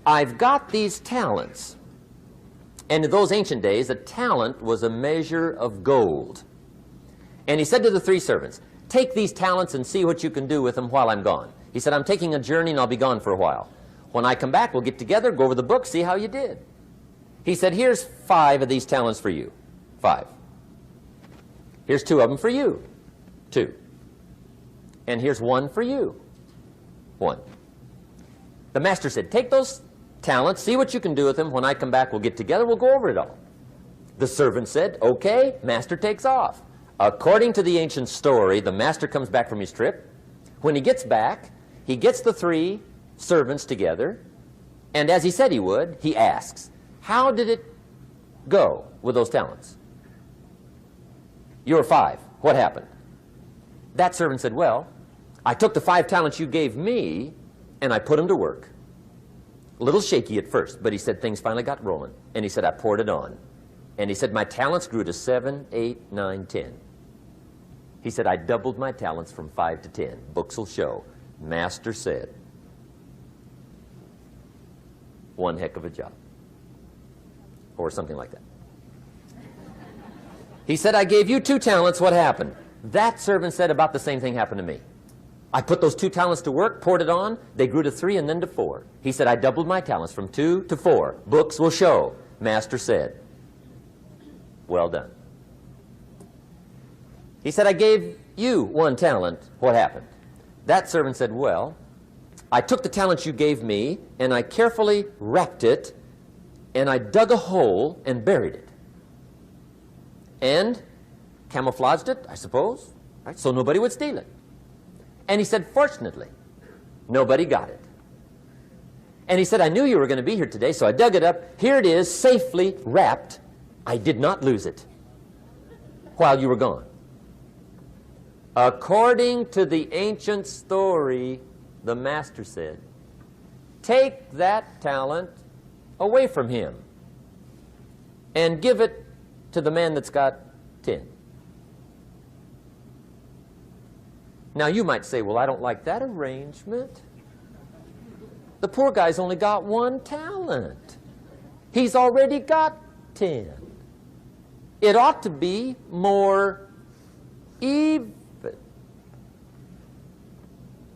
I've got these talents. And in those ancient days, a talent was a measure of gold. And he said to the 3 servants, take these talents and see what you can do with them while I'm gone. He said, I'm taking a journey and I'll be gone for a while. When I come back, we'll get together, go over the book, see how you did. He said, here's 5 of these talents for you. 5. Here's 2 of them for you. 2. And here's 1 for you. 1. The master said, take those talents, see what you can do with them. When I come back, we'll get together, we'll go over it all. The servant said, okay, master takes off. According to the ancient story, the master comes back from his trip. When he gets back, he gets the 3 servants together, and as he said he would, he asks, how did it go with those talents? You were 5. What happened? That servant said, well, I took the 5 talents you gave me, and I put them to work. A little shaky at first, but he said things finally got rolling. And he said, I poured it on. And he said, my talents grew to 7, 8, 9, 10. He said, I doubled my talents from 5 to 10. Books will show. Master said, one heck of a job. Or something like that. He said, I gave you 2 talents. What happened? That servant said, about the same thing happened to me. I put those 2 talents to work, poured it on. They grew to 3 and then to 4. He said, I doubled my talents from 2 to 4. Books will show. Master said, well done. He said, I gave you 1 talent. What happened? That servant said, well, I took the talent you gave me, and I carefully wrapped it, and I dug a hole and buried it. And camouflaged it, I suppose, right? So nobody would steal it. And he said, fortunately, nobody got it. And he said, I knew you were going to be here today, so I dug it up. Here it is, safely wrapped. I did not lose it while you were gone. According to the ancient story, the master said, take that talent away from him and give it to the man that's got 10. Now you might say, well, I don't like that arrangement. The poor guy's only got 1 talent. He's already got 10. It ought to be more even.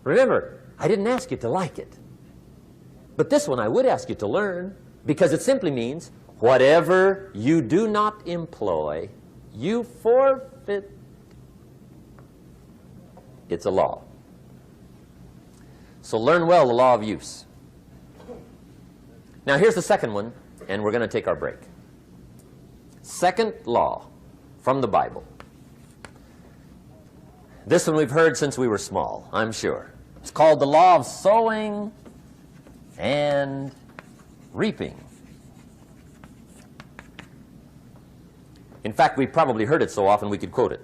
Remember, I didn't ask you to like it. But this one I would ask you to learn, because it simply means whatever you do not employ, you forfeit. It's a law. So learn well the law of use. Now here's the second one, and we're going to take our break. Second law from the Bible. This one we've heard since we were small, I'm sure. It's called the law of sowing and reaping. In fact, we've probably heard it so often we could quote it.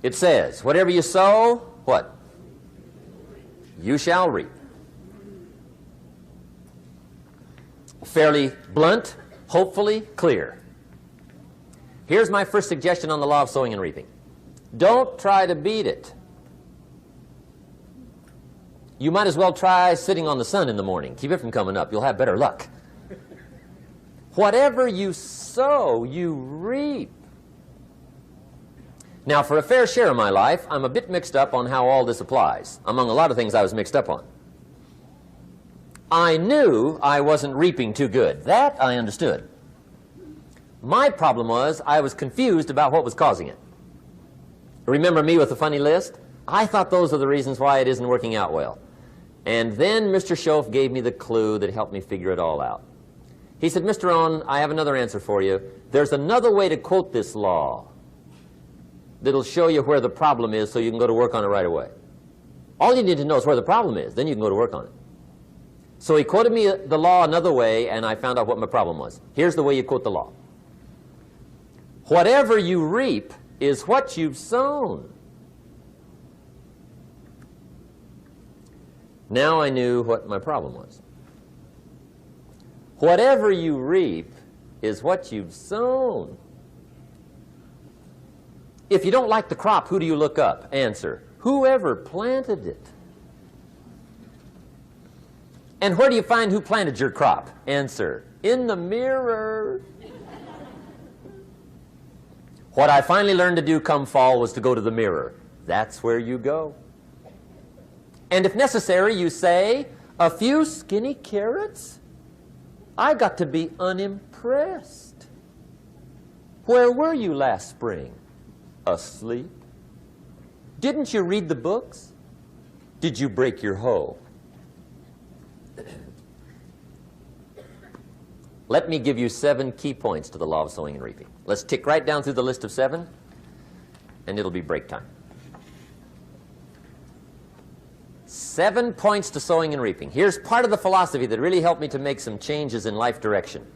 It says, whatever you sow, what? You shall reap. Fairly blunt, hopefully clear. Here's my first suggestion on the law of sowing and reaping. Don't try to beat it. You might as well try sitting on the sun in the morning. Keep it from coming up. You'll have better luck. Whatever you sow, you reap. Now, for a fair share of my life, I'm a bit mixed up on how all this applies. Among a lot of things I was mixed up on. I knew I wasn't reaping too good. That I understood. My problem was I was confused about what was causing it. Remember me with the funny list? I thought those are the reasons why it isn't working out well. And then Mr. Schoaf gave me the clue that helped me figure it all out. He said, Mr. Rohn, I have another answer for you. There's another way to quote this law that'll show you where the problem is so you can go to work on it right away. All you need to know is where the problem is. Then you can go to work on it. So he quoted me the law another way, and I found out what my problem was. Here's the way you quote the law. Whatever you reap is what you've sown. Now I knew what my problem was. Whatever you reap is what you've sown. If you don't like the crop, who do you look up? Answer, whoever planted it. And where do you find who planted your crop? Answer, in the mirror. What I finally learned to do come fall was to go to the mirror. That's where you go. And if necessary, you say, a few skinny carrots? I got to be unimpressed. Where were you last spring? Asleep. Didn't you read the books? Did you break your hoe? Let me give you 7 key points to the law of sowing and reaping. Let's tick right down through the list of 7, and it'll be break time. 7 points to sowing and reaping. Here's part of the philosophy that really helped me to make some changes in life direction.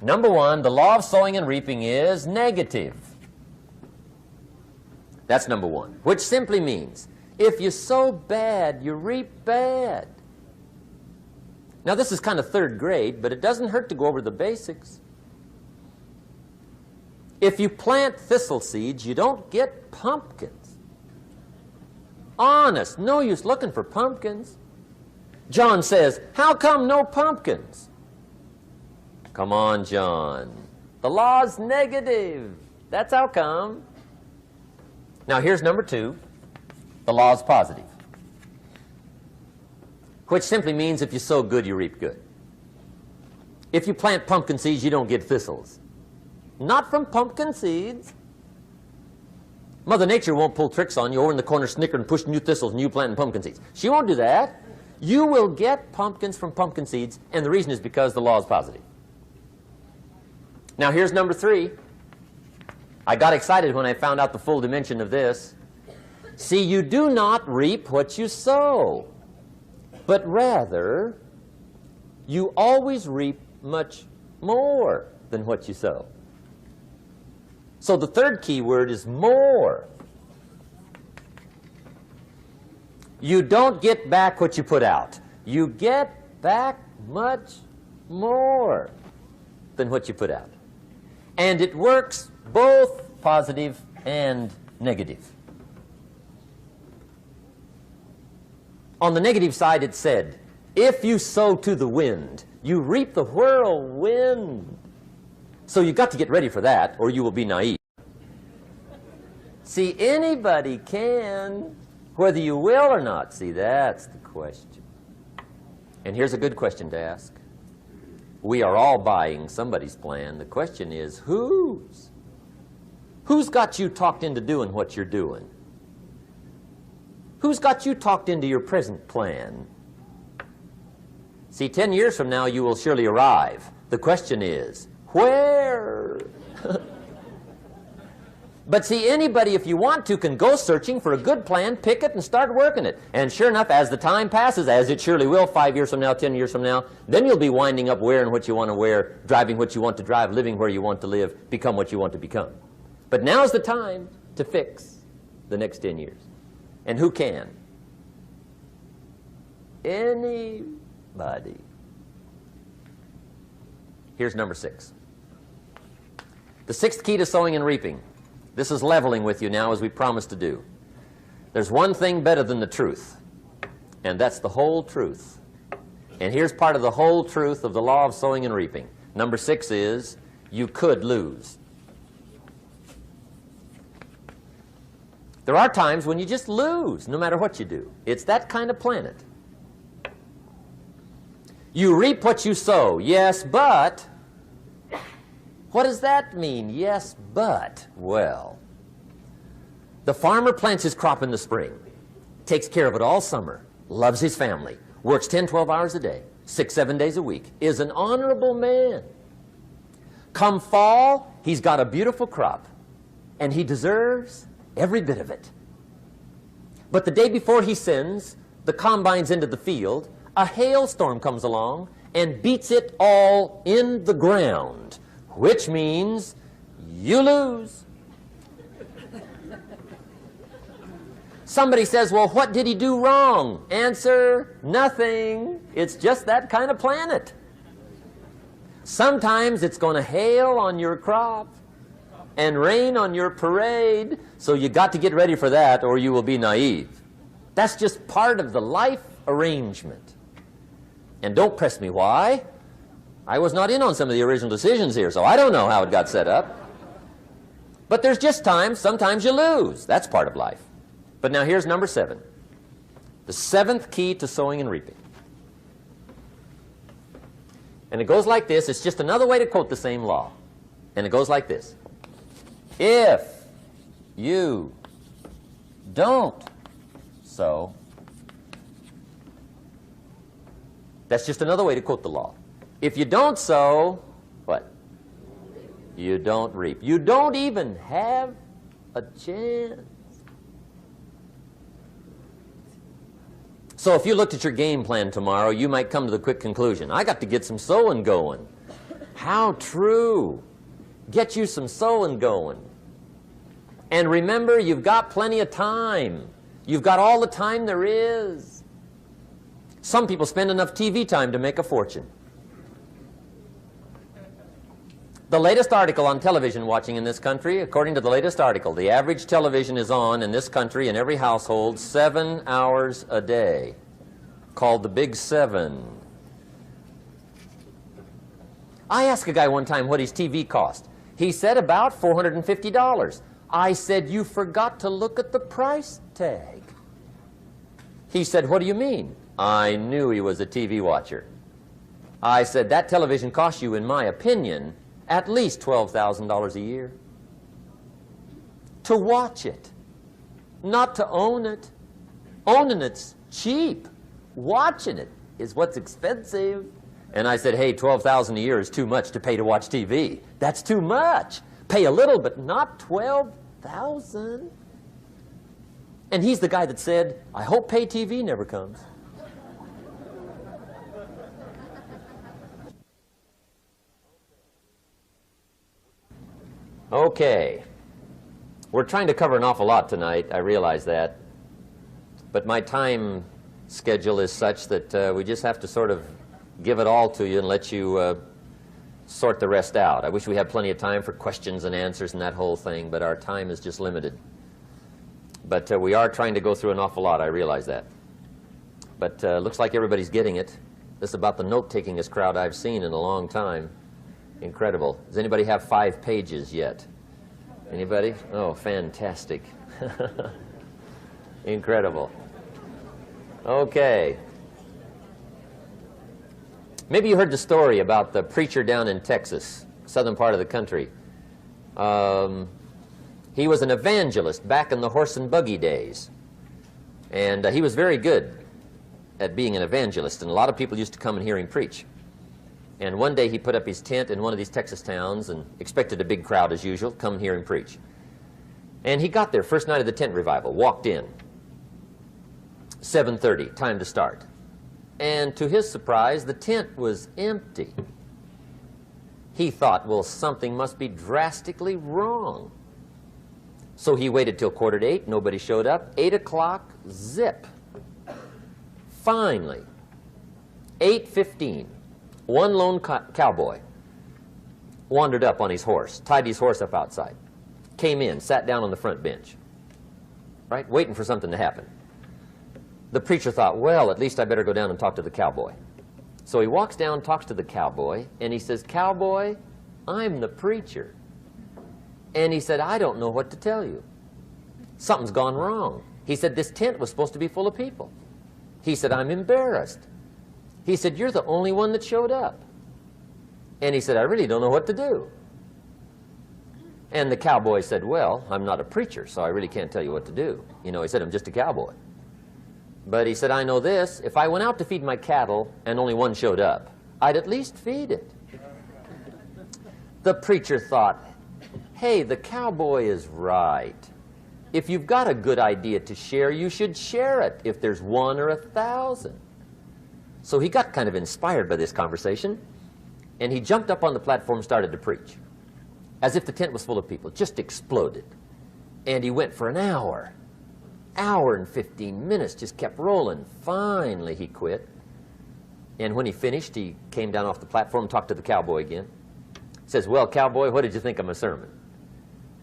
Number 1, the law of sowing and reaping is negative. That's number 1, which simply means if you sow bad, you reap bad. Now, this is kind of 3rd grade, but it doesn't hurt to go over the basics. If you plant thistle seeds, you don't get pumpkins. Honest, no use looking for pumpkins. John says, how come no pumpkins? Come on, John. The law's negative. That's how come. Now, here's number 2. The law's positive, which simply means if you sow good, you reap good. If you plant pumpkin seeds, you don't get thistles. Not from pumpkin seeds. Mother Nature won't pull tricks on you over in the corner snickering, pushing you thistles and you planting pumpkin seeds. She won't do that. You will get pumpkins from pumpkin seeds, and the reason is because the law is positive. Now, here's number 3. I got excited when I found out the full dimension of this. See, you do not reap what you sow, but rather, you always reap much more than what you sow. So the 3rd key word is more. You don't get back what you put out. You get back much more than what you put out. And it works both positive and negative. On the negative side, it said, if you sow to the wind, you reap the whirlwind. So you've got to get ready for that, or you will be naive. See, anybody can, whether you will or not. See, that's the question. And here's a good question to ask. We are all buying somebody's plan. The question is, whose? Who's got you talked into doing what you're doing? Who's got you talked into your present plan? See, 10 years from now, you will surely arrive. The question is, where? But see, anybody, if you want to, can go searching for a good plan, pick it, and start working it. And sure enough, as the time passes, as it surely will 5 years from now, 10 years from now, then you'll be winding up wearing what you want to wear, driving what you want to drive, living where you want to live, become what you want to become. But now's the time to fix the next 10 years. And who can? Anybody. Here's number 6. The 6th key to sowing and reaping. This is leveling with you now, as we promised to do. There's one thing better than the truth, and that's the whole truth. And here's part of the whole truth of the law of sowing and reaping. Number 6 is, you could lose. There are times when you just lose, no matter what you do. It's that kind of planet. You reap what you sow, yes, but... What does that mean, yes, but? Well, the farmer plants his crop in the spring, takes care of it all summer, loves his family, works 10, 12 hours a day, 6, 7 days a week, is an honorable man. Come fall, he's got a beautiful crop, and he deserves every bit of it. But the day before he sends the combines into the field, a hailstorm comes along and beats it all in the ground, which means you lose. Somebody says, well, what did he do wrong? Answer, nothing. It's just that kind of planet. Sometimes it's going to hail on your crop and rain on your parade, so you got to get ready for that or you will be naive. That's just part of the life arrangement. And don't press me why. I was not in on some of the original decisions here, so I don't know how it got set up. But there's just times, sometimes you lose. That's part of life. But now here's number 7. The 7th key to sowing and reaping. And it goes like this. It's just another way to quote the same law. And it goes like this. If you don't sow, that's just another way to quote the law. If you don't sow, what? You don't reap. You don't even have a chance. So if you looked at your game plan tomorrow, you might come to the quick conclusion, I got to get some sowing going. How true. Get you some sowing going. And remember, you've got plenty of time. You've got all the time there is. Some people spend enough TV time to make a fortune. The latest article on television watching in this country, according to the latest article, the average television is on in this country in every household 7 hours a day, called the Big 7. I asked a guy one time what his TV cost. He said about $450. I said, you forgot to look at the price tag. He said, what do you mean? I knew he was a TV watcher. I said, that television costs you, in my opinion, at least $12,000 a year. To watch it, not to own it. Owning it's cheap. Watching it is what's expensive. And I said, hey, $12,000 a year is too much to pay to watch TV. That's too much. Pay a little, but not $12,000. And he's the guy that said, I hope pay TV never comes. Okay. We're trying to cover an awful lot tonight, I realize that. But my time schedule is such that we just have to sort of give it all to you and let you sort the rest out. I wish we had plenty of time for questions and answers and that whole thing, but our time is just limited. But we are trying to go through an awful lot, I realize that. But looks like everybody's getting it. This is about the note-takingest crowd I've seen in a long time. Incredible. Does anybody have 5 pages yet? Anybody? Oh, fantastic. Incredible. Okay. Maybe you heard the story about the preacher down in Texas, southern part of the country. He was an evangelist back in the horse and buggy days. And he was very good at being an evangelist, and a lot of people used to come and hear him preach. And one day he put up his tent in one of these Texas towns and expected a big crowd as usual, come hear him preach. And he got there, first night of the tent revival, walked in. 7:30, time to start. And to his surprise, the tent was empty. He thought, well, something must be drastically wrong. So he waited till 7:45, nobody showed up. 8 o'clock, zip. Finally, 8:15, one lone cowboy wandered up on his horse, tied his horse up outside, came in, sat down on the front bench, right, waiting for something to happen. The preacher thought, well, at least I better go down and talk to the cowboy. So he walks down, talks to the cowboy, and he says, cowboy, I'm the preacher. And he said, I don't know what to tell you. Something's gone wrong. He said, this tent was supposed to be full of people. He said, I'm embarrassed. He said, you're the only one that showed up. And he said, I really don't know what to do. And the cowboy said, well, I'm not a preacher, so I really can't tell you what to do. You know, he said, I'm just a cowboy. But he said, I know this, if I went out to feed my cattle and only one showed up, I'd at least feed it. The preacher thought, hey, the cowboy is right. If you've got a good idea to share, you should share it, if there's 1 or 1,000. So he got kind of inspired by this conversation, and he jumped up on the platform and started to preach, as if the tent was full of people, just exploded. And he went for an hour and 15 minutes, just kept rolling. Finally, he quit. And when he finished, he came down off the platform, talked to the cowboy again. He says, well, cowboy, what did you think of my sermon?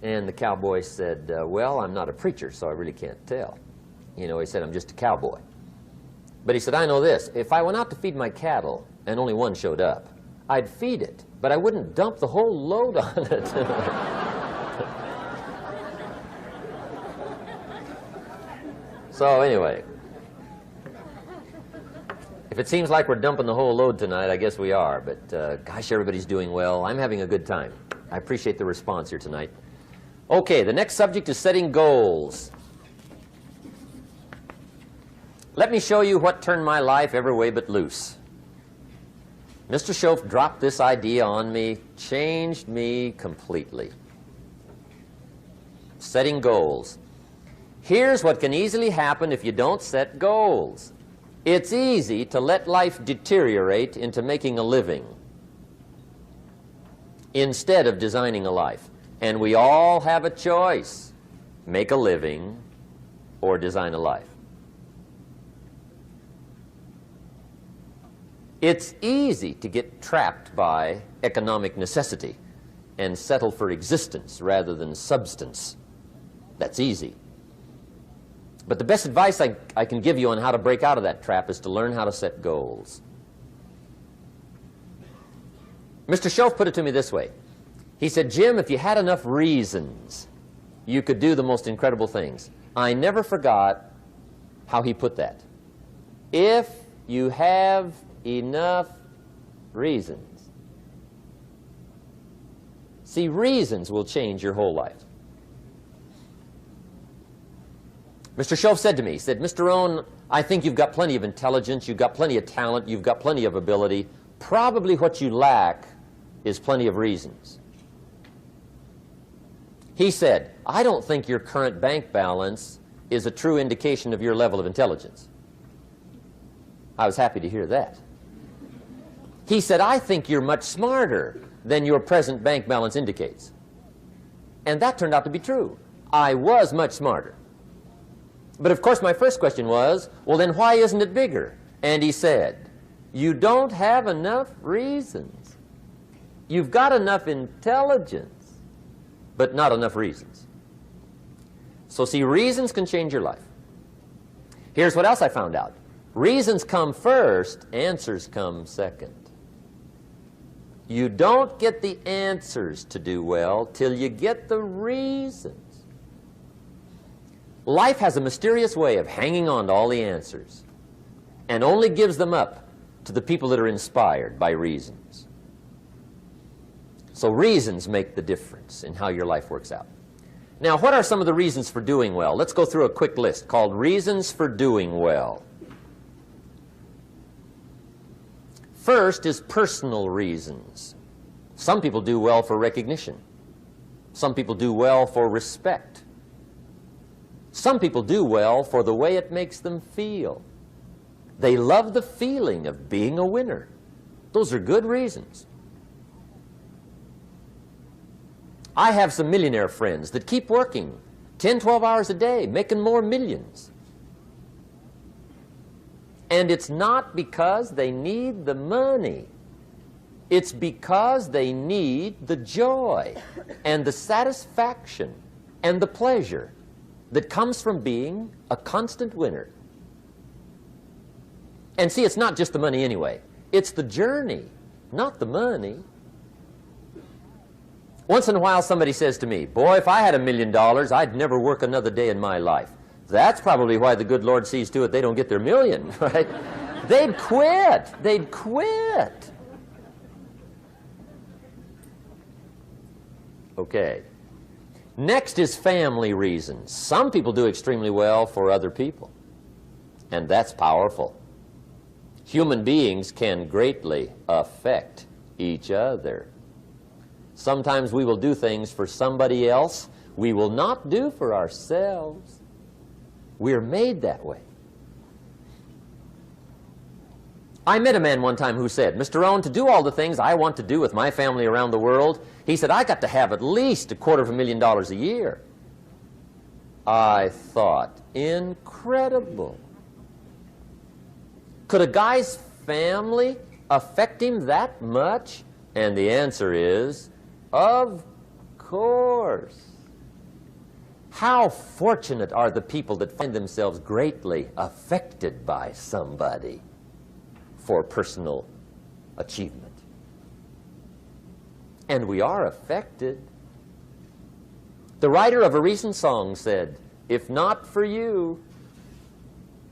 And the cowboy said, well, I'm not a preacher, so I really can't tell. You know, he said, I'm just a cowboy. But he said, I know this. If I went out to feed my cattle and only one showed up, I'd feed it, but I wouldn't dump the whole load on it. So anyway, if it seems like we're dumping the whole load tonight, I guess we are. But gosh, everybody's doing well. I'm having a good time. I appreciate the response here tonight. Okay, the next subject is setting goals. Let me show you what turned my life every way but loose. Mr. Shoaf dropped this idea on me, changed me completely. Setting goals. Here's what can easily happen if you don't set goals. It's easy to let life deteriorate into making a living instead of designing a life. And we all have a choice. Make a living or design a life. It's easy to get trapped by economic necessity and settle for existence rather than substance. That's easy. But the best advice I can give you on how to break out of that trap is to learn how to set goals. Mr. Shoaf put it to me this way. He said, Jim, if you had enough reasons, you could do the most incredible things. I never forgot how he put that. If you have enough reasons. See, reasons will change your whole life. Mr. Shoaf said to me, he said, Mr. Rohn, I think you've got plenty of intelligence, you've got plenty of talent, you've got plenty of ability. Probably what you lack is plenty of reasons. He said, I don't think your current bank balance is a true indication of your level of intelligence. I was happy to hear that. He said, I think you're much smarter than your present bank balance indicates. And that turned out to be true. I was much smarter. But of course my first question was, well then why isn't it bigger? And he said, you don't have enough reasons. You've got enough intelligence, but not enough reasons. So see, reasons can change your life. Here's what else I found out. Reasons come first, answers come second. You don't get the answers to do well till you get the reasons. Life has a mysterious way of hanging on to all the answers and only gives them up to the people that are inspired by reasons. So reasons make the difference in how your life works out. Now, what are some of the reasons for doing well? Let's go through a quick list called Reasons for Doing Well. First is personal reasons. Some people do well for recognition. Some people do well for respect. Some people do well for the way it makes them feel. They love the feeling of being a winner. Those are good reasons. I have some millionaire friends that keep working 10, 12 hours a day, making more millions. And it's not because they need the money. It's because they need the joy and the satisfaction and the pleasure that comes from being a constant winner. And see, it's not just the money anyway. It's the journey, not the money. Once in a while somebody says to me, boy, if I had $1 million, I'd never work another day in my life. That's probably why the good Lord sees to it they don't get their million, right? They'd quit. They'd quit. Okay. Next is family reasons. Some people do extremely well for other people, and that's powerful. Human beings can greatly affect each other. Sometimes we will do things for somebody else we will not do for ourselves. We're made that way. I met a man one time who said, Mr. Rohn, to do all the things I want to do with my family around the world, he said, I got to have at least $250,000 a year. I thought, incredible. Could a guy's family affect him that much? And the answer is, of course. How fortunate are the people that find themselves greatly affected by somebody for personal achievement. And we are affected. The writer of a recent song said, "If not for you,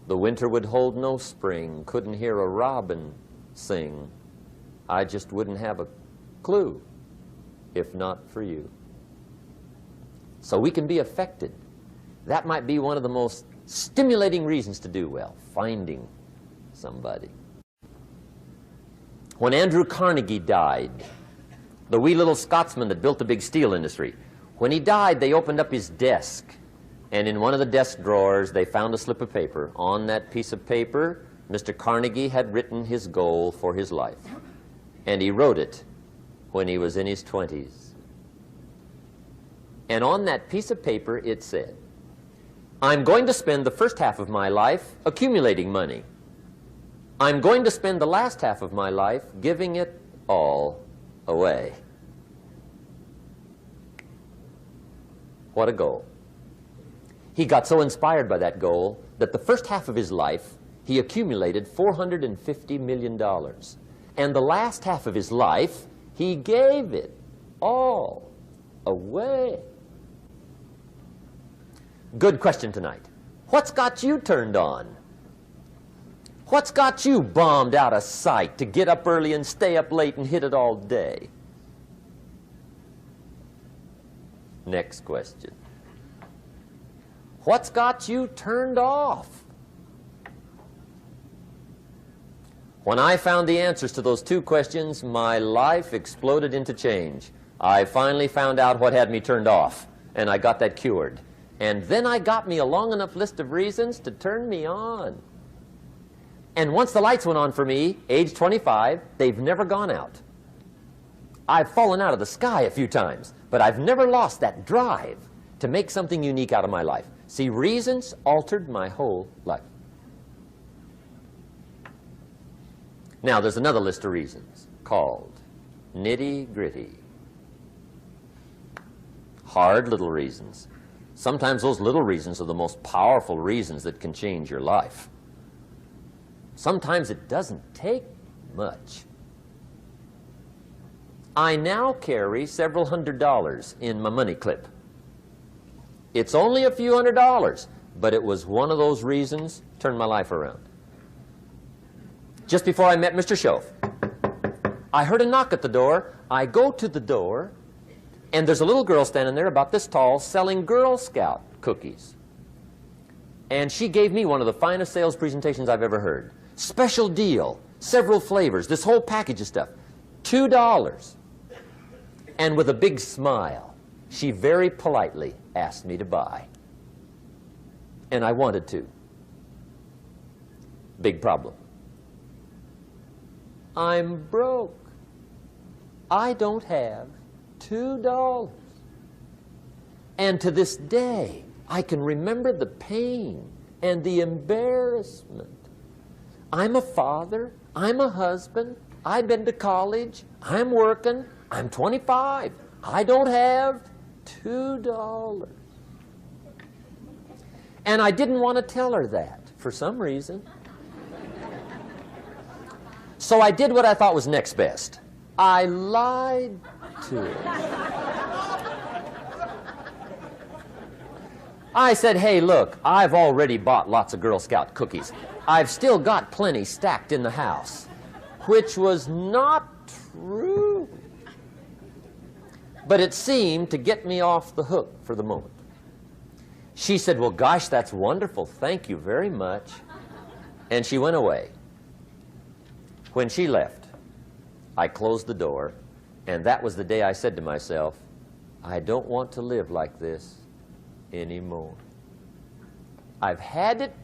the winter would hold no spring, couldn't hear a robin sing. I just wouldn't have a clue if not for you." So we can be affected. That might be one of the most stimulating reasons to do well, finding somebody. When Andrew Carnegie died, the wee little Scotsman that built the big steel industry, when he died, they opened up his desk, and in one of the desk drawers, they found a slip of paper. On that piece of paper, Mr. Carnegie had written his goal for his life, and he wrote it when he was in his 20s. And on that piece of paper, it said, "I'm going to spend the first half of my life accumulating money. I'm going to spend the last half of my life giving it all away." What a goal. He got so inspired by that goal that the first half of his life, he accumulated $450 million. And the last half of his life, he gave it all away. Good question tonight. What's got you turned on? What's got you bombed out of sight to get up early and stay up late and hit it all day? Next question. What's got you turned off? When I found the answers to those two questions, my life exploded into change. I finally found out what had me turned off, and I got that cured. And then I got me a long enough list of reasons to turn me on. And once the lights went on for me, age 25, they've never gone out. I've fallen out of the sky a few times, but I've never lost that drive to make something unique out of my life. See, reasons altered my whole life. Now, there's another list of reasons called nitty-gritty. Hard little reasons. Sometimes those little reasons are the most powerful reasons that can change your life. Sometimes it doesn't take much. I now carry several $100s in my money clip. It's only a few $100s, but it was one of those reasons turned my life around. Just before I met Mr. Schoaf, I heard a knock at the door. I go to the door, and there's a little girl standing there about this tall selling Girl Scout cookies. And she gave me one of the finest sales presentations I've ever heard. Special deal, several flavors, this whole package of stuff, $2. And with a big smile, she very politely asked me to buy. And I wanted to. Big problem. I'm broke. I don't have $2. And to this day, I can remember the pain and the embarrassment. I'm a father. I'm a husband. I've been to college. I'm working. I'm 25. I don't have $2. And I didn't want to tell her that for some reason. So I did what I thought was next best. I lied to her. I said, "Hey, look, I've already bought lots of Girl Scout cookies. I've still got plenty stacked in the house," which was not true. But it seemed to get me off the hook for the moment. She said, "Well, gosh, that's wonderful. Thank you very much." And she went away. When she left, I closed the door, and that was the day I said to myself, I don't want to live like this anymore. I've had it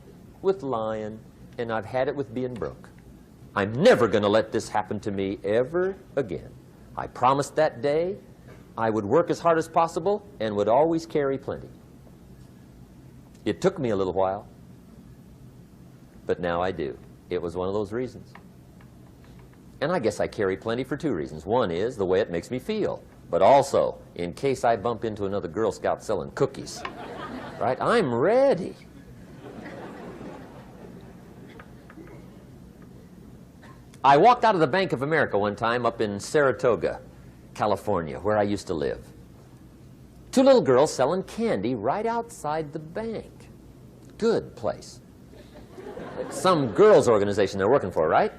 with lying, and I've had it with being broke. I'm never going to let this happen to me ever again. I promised that day I would work as hard as possible and would always carry plenty. It took me a little while, but now I do. It was one of those reasons. And I guess I carry plenty for two reasons. One is the way it makes me feel, but also in case I bump into another Girl Scout selling cookies. right? I'm ready. I walked out of the Bank of America one time up in Saratoga, California, where I used to live. Two little girls selling candy right outside the bank. Good place. Some girls' organization they're working for, right?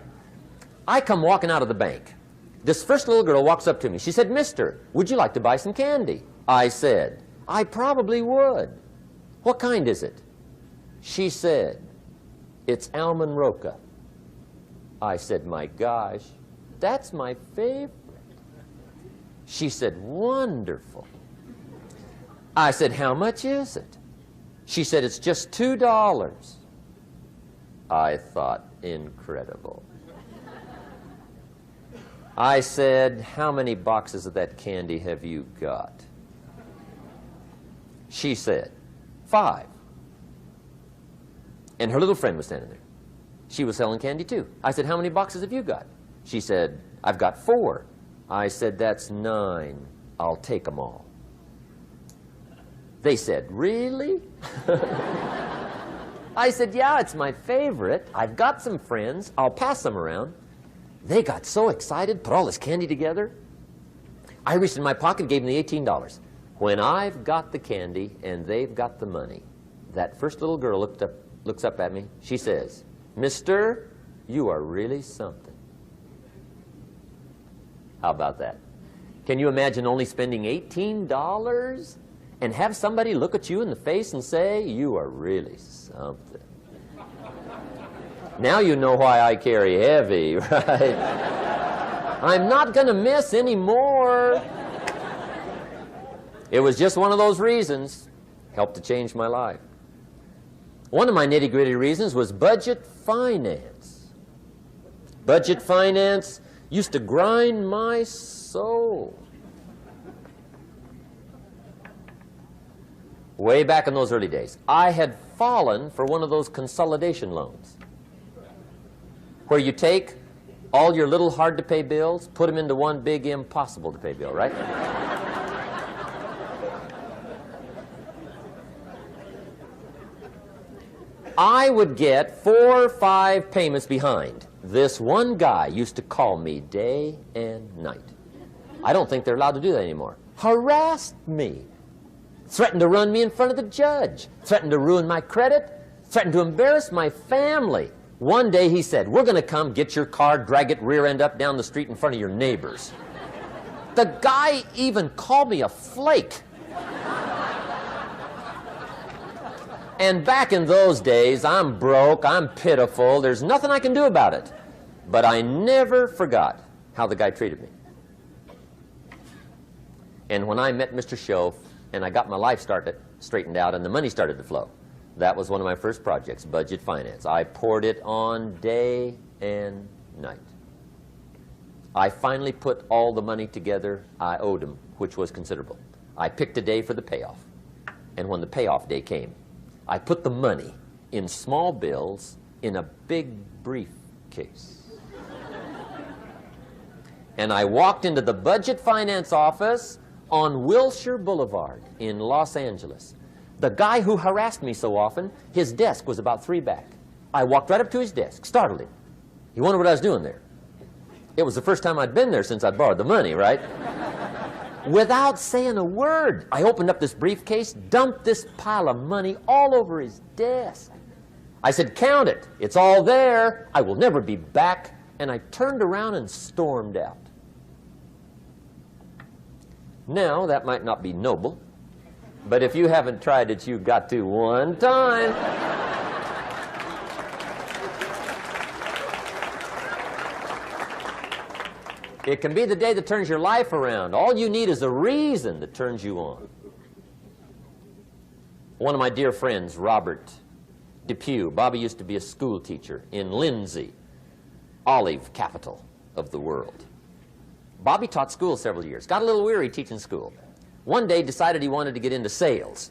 I come walking out of the bank. This first little girl walks up to me. She said, "Mister, would you like to buy some candy?" I said, "I probably would." "What kind is it?" She said, "It's almond roca." I said, "My gosh, that's my favorite." She said, "Wonderful." I said, "How much is it?" She said, "It's just $2. I thought, incredible. I said, "How many boxes of that candy have you got?" She said, 5. And her little friend was standing there. She was selling candy too. I said, "How many boxes have you got?" She said, "I've got 4. I said, "That's 9. I'll take them all." They said, "Really?" I said, "Yeah, it's my favorite. I've got some friends. I'll pass them around." They got so excited, put all this candy together. I reached in my pocket, gave them the $18. When I've got the candy and they've got the money, that first little girl looks up at me. She says, "Mister, you are really something." How about that? Can you imagine only spending $18 and have somebody look at you in the face and say, "You are really something"? Now you know why I carry heavy, right? I'm not going to miss anymore. It was just one of those reasons. Helped to change my life. One of my nitty-gritty reasons was budget finance. Budget finance used to grind my soul. Way back in those early days, I had fallen for one of those consolidation loans, where you take all your little hard-to-pay bills, put them into one big impossible-to-pay bill, right? I would get 4 or 5 payments behind. This one guy used to call me day and night. I don't think they're allowed to do that anymore. Harassed me. Threatened to run me in front of the judge. Threatened to ruin my credit. Threatened to embarrass my family. One day he said, "We're going to come get your car, drag it rear end up down the street in front of your neighbors." The guy even called me a flake. And back in those days, I'm broke, I'm pitiful, there's nothing I can do about it. But I never forgot how the guy treated me. And when I met Mr. Shoaf and I got my life straightened out and the money started to flow, that was one of my first projects, budget finance. I poured it on day and night. I finally put all the money together I owed him, which was considerable. I picked a day for the payoff. And when the payoff day came, I put the money in small bills in a big briefcase. And I walked into the budget finance office on Wilshire Boulevard in Los Angeles. The guy who harassed me so often, his desk was about 3 back. I walked right up to his desk, startled him. He wondered what I was doing there. It was the first time I'd been there since I'd borrowed the money, right? Without saying a word, I opened up this briefcase, dumped this pile of money all over his desk. I said, "Count it. It's all there. I will never be back." And I turned around and stormed out. Now, that might not be noble, but if you haven't tried it, you've got to one time. It can be the day that turns your life around. All you need is a reason that turns you on. One of my dear friends, Robert Depew, Bobby used to be a school teacher in Lindsay, olive capital of the world. Bobby taught school several years, got a little weary teaching school. One day decided he wanted to get into sales.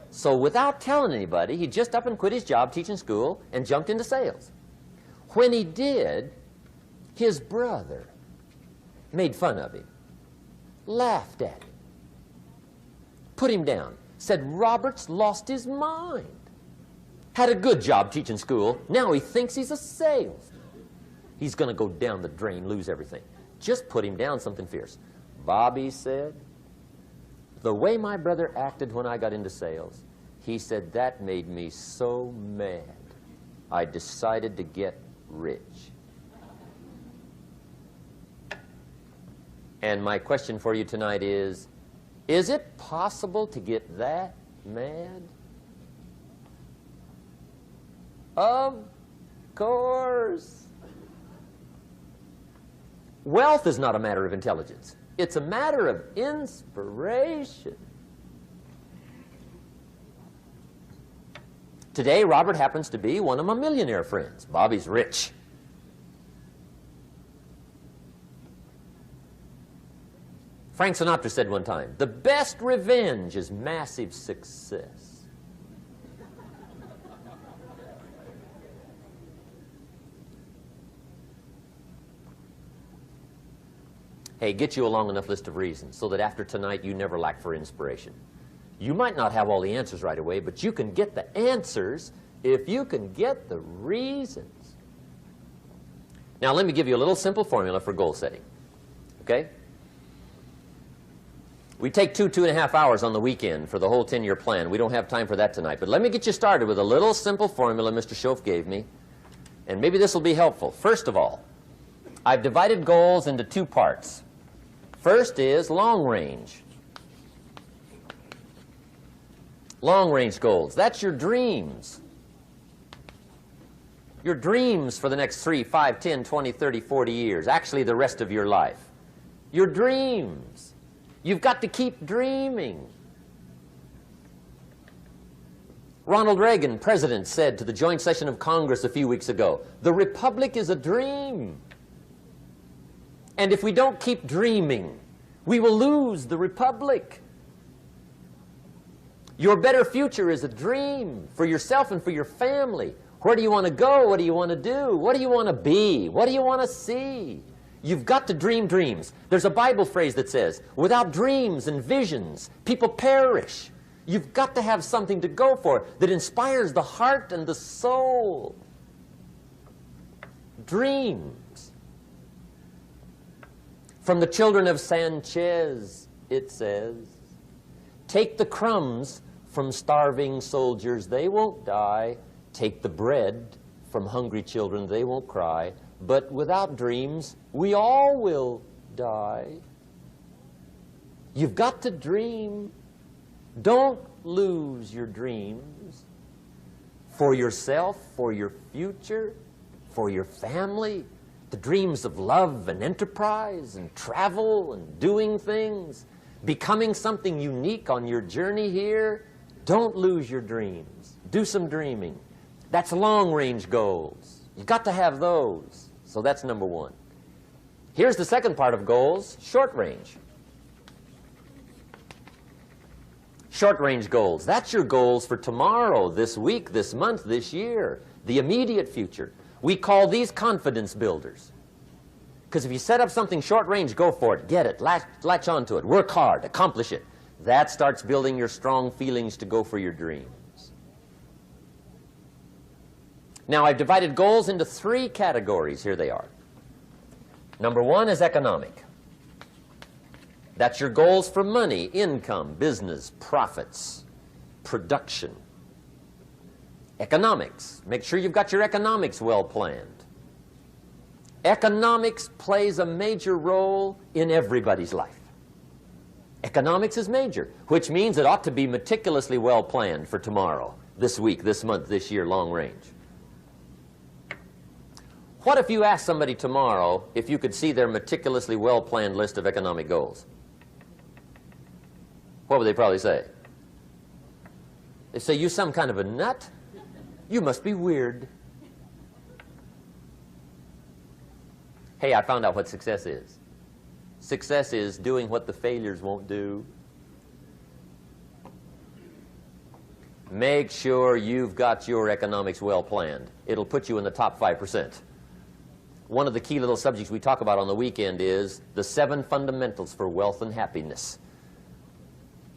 So without telling anybody, he just up and quit his job teaching school and jumped into sales. When he did, his brother made fun of him, laughed at him, put him down. said Robert's lost his mind. Had a good job teaching school. Now he thinks he's a salesman. He's going to go down the drain, lose everything. Just put him down something fierce. Bobby said, the way my brother acted when I got into sales, he said that made me so mad. I decided to get rich. And my question for you tonight is it possible to get that mad? Of course. Wealth is not a matter of intelligence. It's a matter of inspiration. Today, Robert happens to be one of my millionaire friends. Bobby's rich. Frank Sinatra said one time, the best revenge is massive success. Hey, get you a long enough list of reasons so that after tonight you never lack for inspiration. You might not have all the answers right away, but you can get the answers if you can get the reasons. Now, let me give you a little simple formula for goal setting. Okay? We take 2.5 hours on the weekend for the whole 10-year plan. We don't have time for that tonight. But let me get you started with a little simple formula Mr. Schoaf gave me. And maybe this will be helpful. First of all, I've divided goals into two parts. First is long range. Long range goals. That's your dreams. Your dreams for the next 3, 5, 10, 20, 30, 40 years. Actually, the rest of your life. Your dreams. You've got to keep dreaming. Ronald Reagan, president, said to the joint session of Congress a few weeks ago, the Republic is a dream. And if we don't keep dreaming, we will lose the Republic. Your better future is a dream for yourself and for your family. Where do you want to go? What do you want to do? What do you want to be? What do you want to see? You've got to dream dreams. There's a Bible phrase that says, without dreams and visions, people perish. You've got to have something to go for that inspires the heart and the soul. Dreams. From the children of Sanchez, it says, take the crumbs from starving soldiers, they won't die. Take the bread from hungry children, they won't cry. But without dreams, we all will die. You've got to dream. Don't lose your dreams for yourself, for your future, for your family. The dreams of love and enterprise and travel and doing things, becoming something unique on your journey here. Don't lose your dreams. Do some dreaming. That's long-range goals. You've got to have those. So that's number one. Here's the second part of goals, short range. Short-range goals. That's your goals for tomorrow, this week, this month, this year, the immediate future. We call these confidence builders. Because if you set up something short-range, go for it, get it, latch onto it, work hard, accomplish it. That starts building your strong feelings to go for your dreams. Now, I've divided goals into 3 categories. Here they are. Number 1 is economic. That's your goals for money, income, business, profits, production. Economics. Make sure you've got your economics well planned. Economics plays a major role in everybody's life. Economics is major, which means it ought to be meticulously well planned for tomorrow, this week, this month, this year, long range. What if you asked somebody tomorrow if you could see their meticulously well-planned list of economic goals? What would they probably say? They say, you some kind of a nut? You must be weird. Hey, I found out what success is. Success is doing what the failures won't do. Make sure you've got your economics well planned. It'll put you in the top 5%. One of the key little subjects we talk about on the weekend is the 7 fundamentals for wealth and happiness.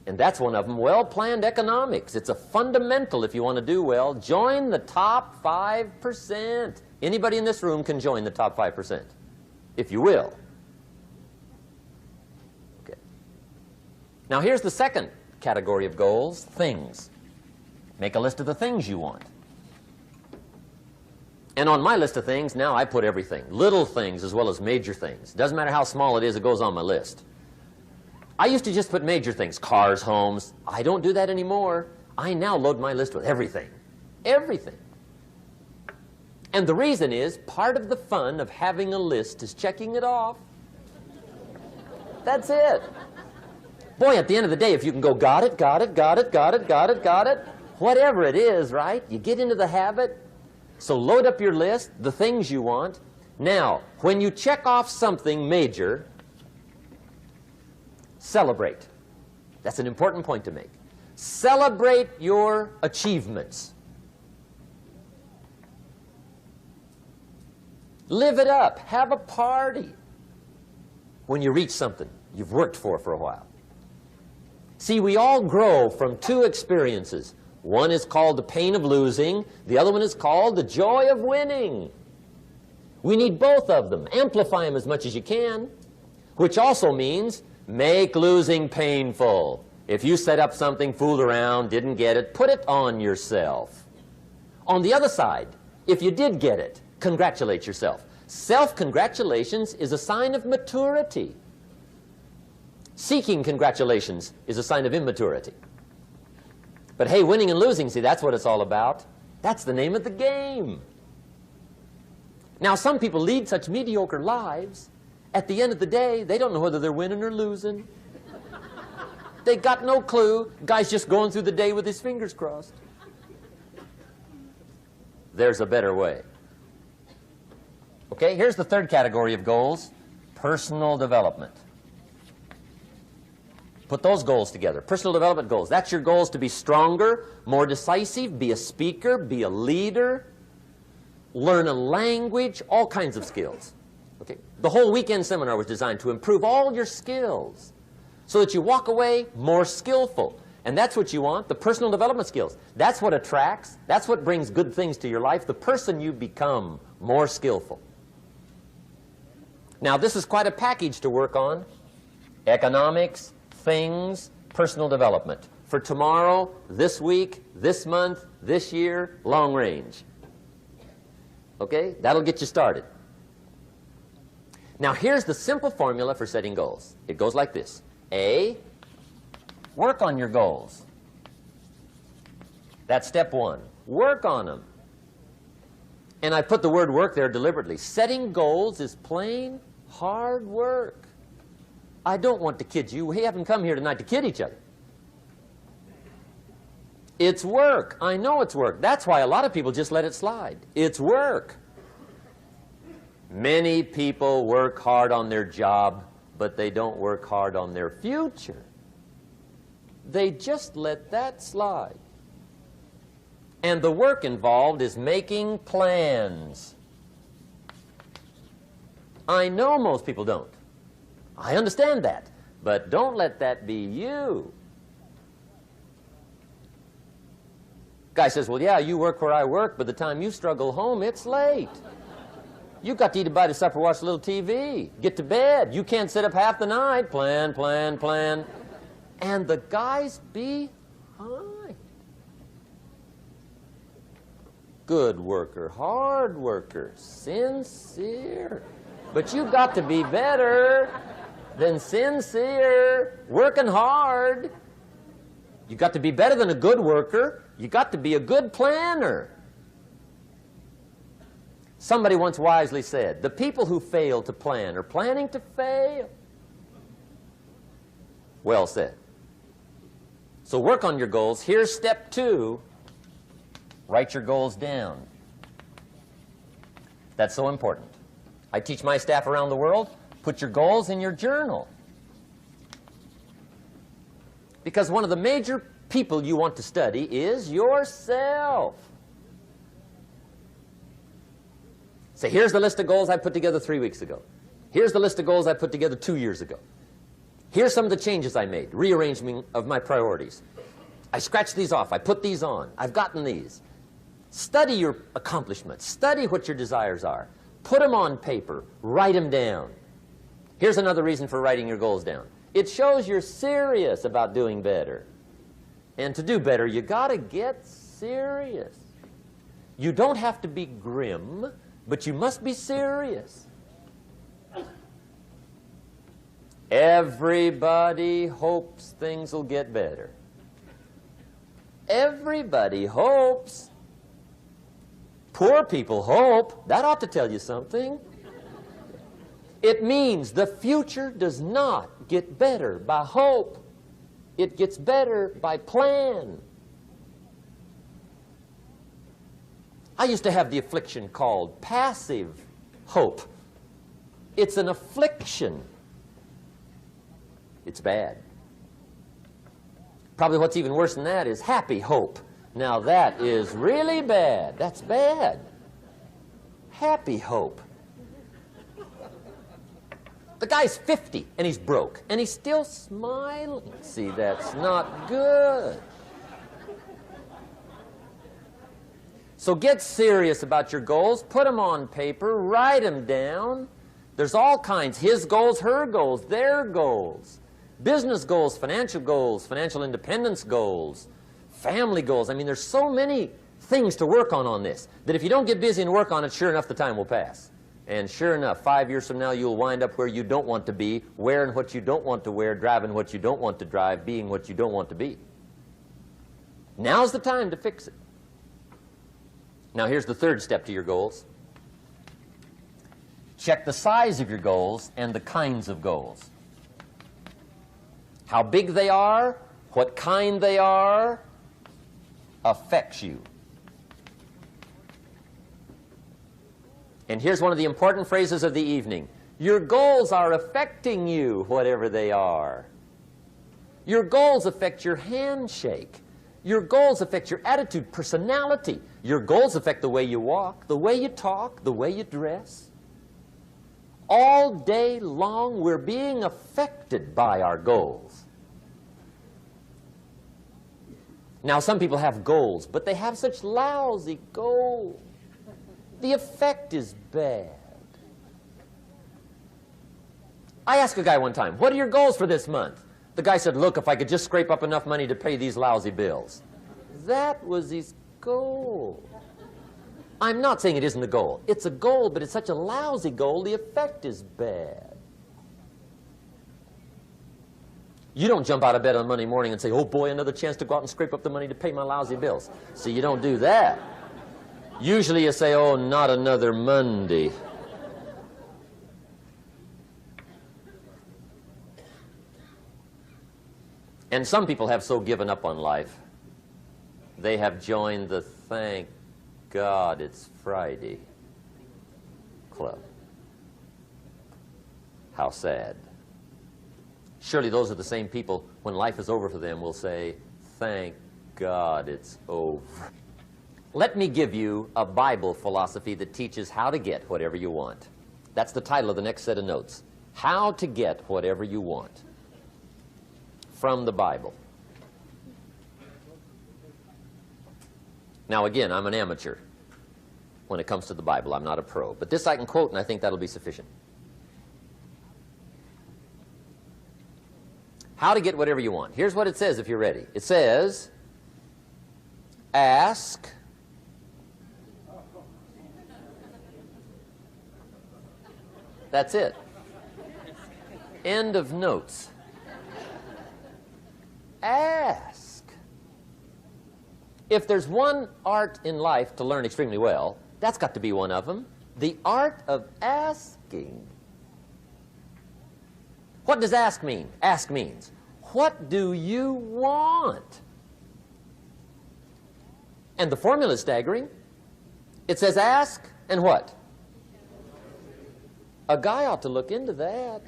And that's one of them, well-planned economics. It's a fundamental if you want to do well. Join the top 5%. Anybody in this room can join the top 5%, if you will. Okay. Now here's the second category of goals, things. Make a list of the things you want. And on my list of things, now I put everything. Little things as well as major things. Doesn't matter how small it is, it goes on my list. I used to just put major things, cars, homes. I don't do that anymore. I now load my list with everything. Everything. And the reason is, part of the fun of having a list is checking it off. That's it. Boy, at the end of the day, if you can go, got it, got it, got it, got it, got it, got it, whatever it is, right? You get into the habit. So load up your list, the things you want. Now, when you check off something major, celebrate. That's an important point to make. Celebrate your achievements. Live it up. Have a party when you reach something you've worked for a while. See, we all grow from two experiences. One is called the pain of losing. The other one is called the joy of winning. We need both of them. Amplify them as much as you can, which also means make losing painful. If you set up something, fooled around, didn't get it, put it on yourself. On the other side, if you did get it, congratulate yourself. Self-congratulations is a sign of maturity. Seeking congratulations is a sign of immaturity. But hey, winning and losing, see, that's what it's all about. That's the name of the game. Now, some people lead such mediocre lives, at the end of the day, they don't know whether they're winning or losing. They got no clue. Guy's just going through the day with his fingers crossed. There's a better way. Okay, here's the third category of goals, personal development. Put those goals together. Personal development goals. That's your goals to be stronger, more decisive, be a speaker, be a leader, learn a language, all kinds of skills. Okay? The whole weekend seminar was designed to improve all your skills so that you walk away more skillful. And that's what you want, the personal development skills. That's what attracts, that's what brings good things to your life, the person you become more skillful. Now, this is quite a package to work on. Economics, things, personal development. For tomorrow, this week, this month, this year, long range. Okay? That'll get you started. Now, here's the simple formula for setting goals. It goes like this. A, work on your goals. That's step one. Work on them. And I put the word work there deliberately. Setting goals is plain hard work. I don't want to kid you. We haven't come here tonight to kid each other. It's work. I know it's work. That's why a lot of people just let it slide. It's work. Many people work hard on their job, but they don't work hard on their future. They just let that slide. And the work involved is making plans. I know most people don't. I understand that, but don't let that be you. Guy says, well, yeah, you work where I work, but the time you struggle home, it's late. You've got to eat a bite of supper, watch a little TV, get to bed. You can't sit up half the night. Plan, plan, plan. And the guy's behind. Good worker, hard worker, sincere. But you've got to be better than sincere, working hard. You've got to be better than a good worker. You've got to be a good planner. Somebody once wisely said, the people who fail to plan are planning to fail. Well said. So work on your goals. Here's step two. Write your goals down. That's so important. I teach my staff around the world, put your goals in your journal. Because one of the major people you want to study is yourself. So here's the list of goals I put together 3 weeks ago. Here's the list of goals I put together 2 years ago. Here's some of the changes I made, rearrangement of my priorities. I scratched these off. I put these on. I've gotten these. Study your accomplishments. Study what your desires are. Put them on paper. Write them down. Here's another reason for writing your goals down. It shows you're serious about doing better. And to do better, you got to get serious. You don't have to be grim, but you must be serious. Everybody hopes things will get better. Everybody hopes. Poor people hope. That ought to tell you something. It means the future does not get better by hope. It gets better by plan. I used to have the affliction called passive hope. It's an affliction. It's bad. Probably what's even worse than that is happy hope. Now that is really bad. That's bad. Happy hope. The guy's 50 and he's broke and he's still smiling. See, that's not good. So get serious about your goals. Put them on paper. Write them down. There's all kinds. His goals, her goals, their goals. Business goals, financial independence goals, family goals. I mean, there's so many things to work on this that if you don't get busy and work on it, sure enough, the time will pass. And sure enough, 5 years from now, you'll wind up where you don't want to be, wearing what you don't want to wear, driving what you don't want to drive, being what you don't want to be. Now's the time to fix it. Now, here's the third step to your goals. Check the size of your goals and the kinds of goals. How big they are, what kind they are, affects you. And here's one of the important phrases of the evening. Your goals are affecting you, whatever they are. Your goals affect your handshake. Your goals affect your attitude, personality. Your goals affect the way you walk, the way you talk, the way you dress. All day long, we're being affected by our goals. Now, some people have goals, but they have such lousy goals. The effect is bad. I asked a guy one time, what are your goals for this month? The guy said, look, if I could just scrape up enough money to pay these lousy bills. That was his goal. I'm not saying it isn't a goal. It's a goal, but it's such a lousy goal, the effect is bad. You don't jump out of bed on Monday morning and say, oh boy, another chance to go out and scrape up the money to pay my lousy bills. See, you don't do that. Usually you say, oh, not another Monday. And some people have so given up on life, they have joined the thank God it's Friday club. How sad. Surely those are the same people, when life is over for them, will say, thank God it's over. Let me give you a Bible philosophy that teaches how to get whatever you want. That's the title of the next set of notes. How to get whatever you want. From the Bible. Now again, I'm an amateur when it comes to the Bible. I'm not a pro. But this I can quote, and I think that'll be sufficient. How to get whatever you want. Here's what it says if you're ready. It says, ask, that's it. End of notes. Ask. If there's one art in life to learn extremely well, that's got to be one of them. The art of asking. What does ask mean? Ask means, what do you want? And the formula is staggering. It says ask and what? A guy ought to look into that.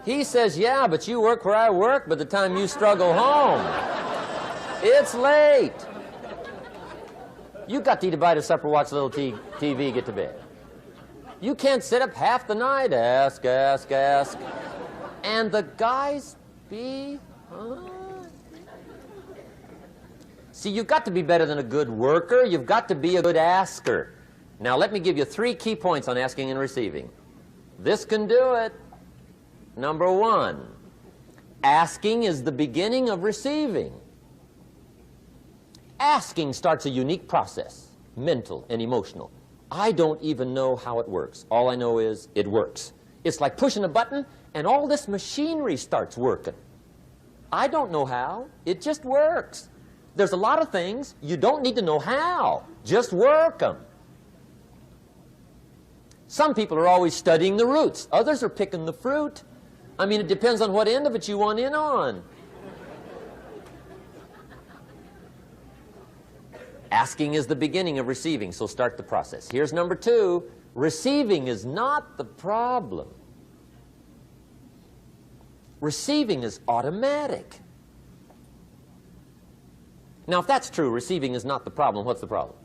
He says, yeah, but you work where I work, by the time you struggle home, it's late. You got to eat a bite of supper, watch a little TV, get to bed. You can't sit up half the night, ask. And the guys be, See, you've got to be better than a good worker. You've got to be a good asker. Now, let me give you 3 key points on asking and receiving. This can do it. Number 1, asking is the beginning of receiving. Asking starts a unique process, mental and emotional. I don't even know how it works. All I know is it works. It's like pushing a button and all this machinery starts working. I don't know how. It just works. There's a lot of things you don't need to know how. Just work them. Some people are always studying the roots. Others are picking the fruit. I mean, it depends on what end of it you want in on. Asking is the beginning of receiving, so start the process. Here's number 2. Receiving is not the problem. Receiving is automatic. Now, if that's true, receiving is not the problem, what's the problem?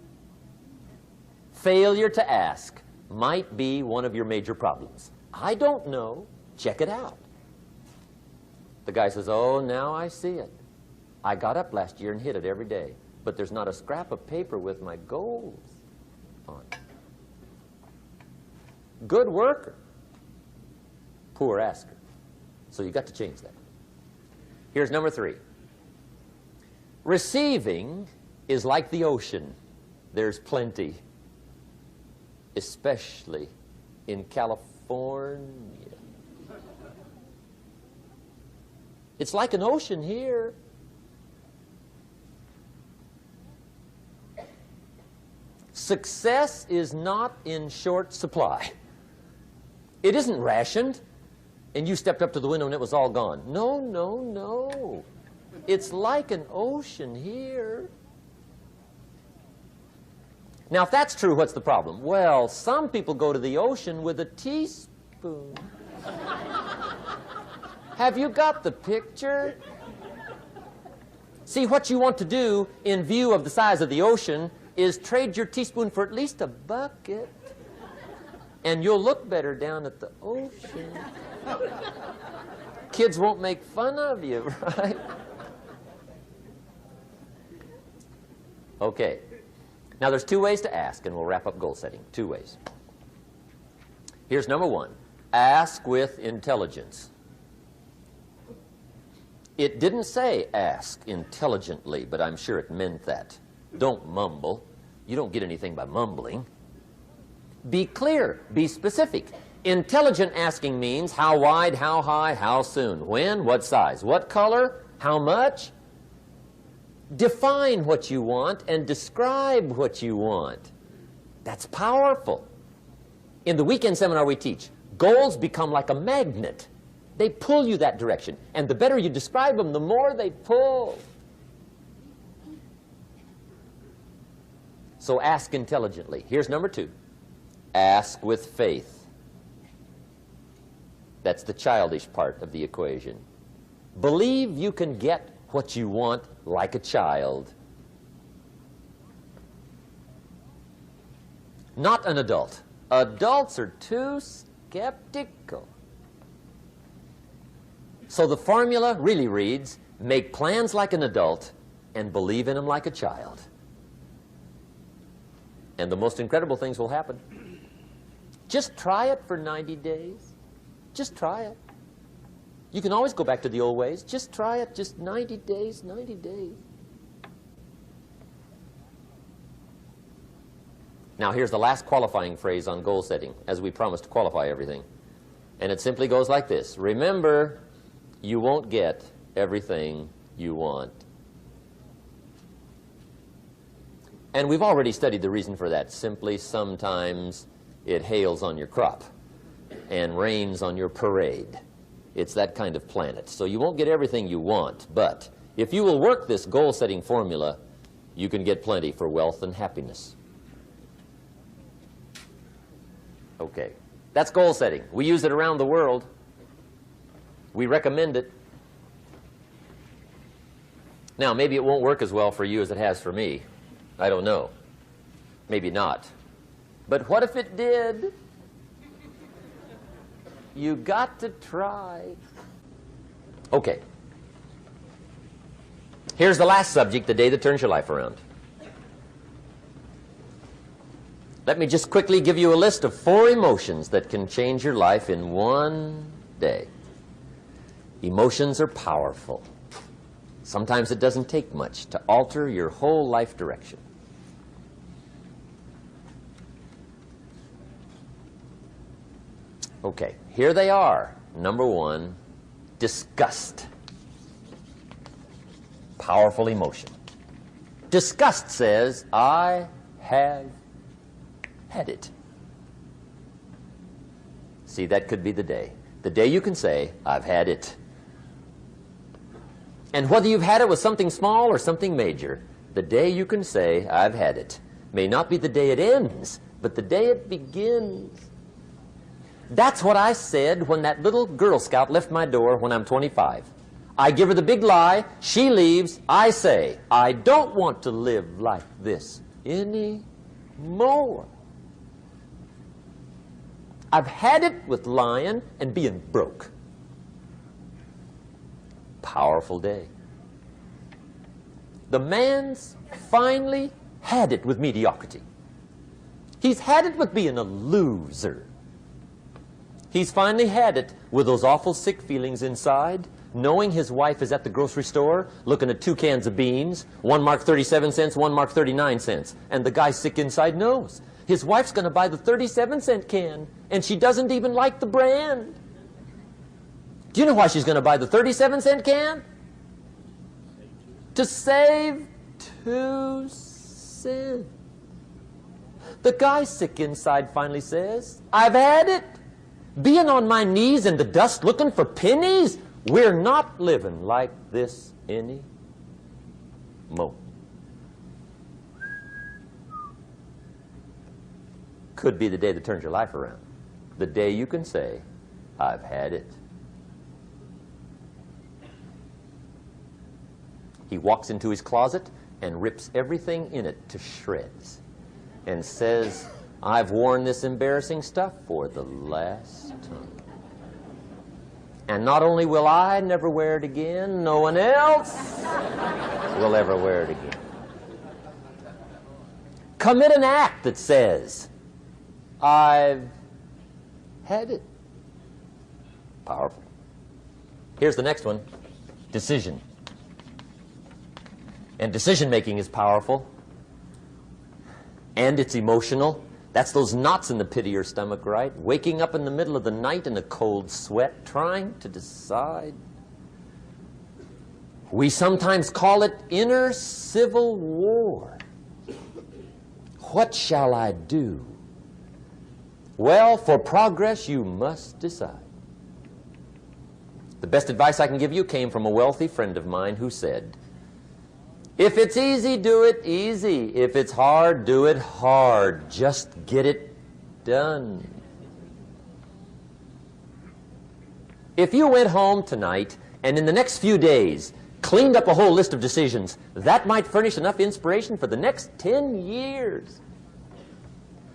Failure to ask might be one of your major problems. I don't know. Check it out. The guy says, oh, now I see it. I got up last year and hit it every day, but there's not a scrap of paper with my goals on it. Good worker, poor asker. So you got to change that. Here's number 3. Receiving is like the ocean. There's plenty, especially in California. It's like an ocean here. Success is not in short supply. It isn't rationed, and you stepped up to the window and it was all gone. No, no, no. It's like an ocean here. Now, if that's true, what's the problem? Well, some people go to the ocean with a teaspoon. Have you got the picture? See, what you want to do in view of the size of the ocean is trade your teaspoon for at least a bucket, and you'll look better down at the ocean. Kids won't make fun of you, right? Okay. Now, there's 2 ways to ask, and we'll wrap up goal setting. 2 ways. Here's number 1. Ask with intelligence. It didn't say ask intelligently, but I'm sure it meant that. Don't mumble. You don't get anything by mumbling. Be clear. Be specific. Intelligent asking means how wide, how high, how soon, when, what size, what color, how much. Define what you want and describe what you want. That's powerful. In the weekend seminar we teach, goals become like a magnet. They pull you that direction. And the better you describe them, the more they pull. So ask intelligently. Here's number 2. Ask with faith. That's the childish part of the equation. Believe you can get what you want like a child. Not an adult. Adults are too skeptical. So the formula really reads, make plans like an adult and believe in them like a child. And the most incredible things will happen. Just try it for 90 days. Just try it. You can always go back to the old ways. Just try it, just 90 days, 90 days. Now, here's the last qualifying phrase on goal setting, as we promised to qualify everything. And it simply goes like this. Remember, you won't get everything you want. And we've already studied the reason for that. Simply, sometimes it hails on your crop and rains on your parade. It's that kind of planet. So you won't get everything you want, but if you will work this goal-setting formula, you can get plenty for wealth and happiness. Okay, that's goal setting. We use it around the world. We recommend it. Now, maybe it won't work as well for you as it has for me. I don't know. Maybe not. But what if it did? You got to try. Okay. Here's the last subject, the day that turns your life around. Let me just quickly give you a list of 4 emotions that can change your life in one day. Emotions are powerful. Sometimes it doesn't take much to alter your whole life direction. Okay, here they are. Number 1, disgust. Powerful emotion. Disgust says, I have had it. See, that could be the day. The day you can say, I've had it. And whether you've had it with something small or something major, the day you can say, I've had it, may not be the day it ends, but the day it begins. That's what I said when that little Girl Scout left my door when I'm 25. I give her the big lie, she leaves, I say, I don't want to live like this anymore. I've had it with lying and being broke. Powerful day. The man's finally had it with mediocrity. He's had it with being a loser. He's finally had it with those awful sick feelings inside, knowing his wife is at the grocery store looking at 2 cans of beans, one marked 37 cents, one marked 39 cents. And the guy sick inside knows his wife's going to buy the 37-cent can, and she doesn't even like the brand. Do you know why she's going to buy the 37-cent can? To save 2 cents. The guy sick inside finally says, I've had it. Being on my knees in the dust looking for pennies, we're not living like this anymore. Could be the day that turns your life around. The day you can say, I've had it. He walks into his closet and rips everything in it to shreds and says, I've worn this embarrassing stuff for the last time. And not only will I never wear it again, no one else will ever wear it again. Commit an act that says, I've had it. Powerful. Here's the next one. Decision. And decision making is powerful. And it's emotional. That's those knots in the pit of your stomach, right? Waking up in the middle of the night in a cold sweat, trying to decide. We sometimes call it inner civil war. What shall I do? Well, for progress, you must decide. The best advice I can give you came from a wealthy friend of mine who said, if it's easy, do it easy. If it's hard, do it hard. Just get it done. If you went home tonight and in the next few days cleaned up a whole list of decisions, that might furnish enough inspiration for the next 10 years.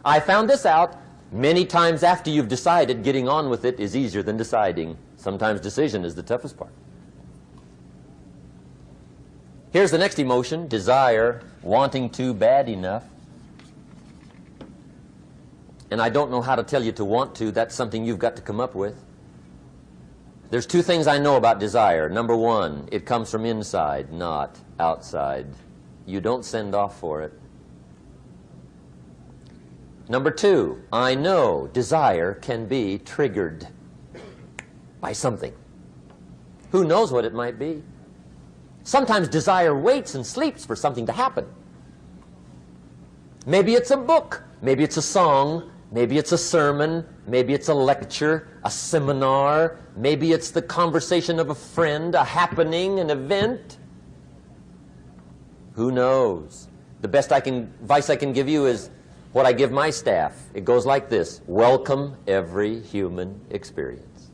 I found this out many times after you've decided. Getting on with it is easier than deciding. Sometimes decision is the toughest part. Here's the next emotion, desire, wanting to bad enough. And I don't know how to tell you to want to. That's something you've got to come up with. There's 2 things I know about desire. Number 1, it comes from inside, not outside. You don't send off for it. Number 2, I know desire can be triggered by something. Who knows what it might be? Sometimes desire waits and sleeps for something to happen. Maybe it's a book, maybe it's a song, maybe it's a sermon, maybe it's a lecture, a seminar, maybe it's the conversation of a friend, a happening, an event. Who knows? The best advice I can give you is what I give my staff. It goes like this: welcome every human experience.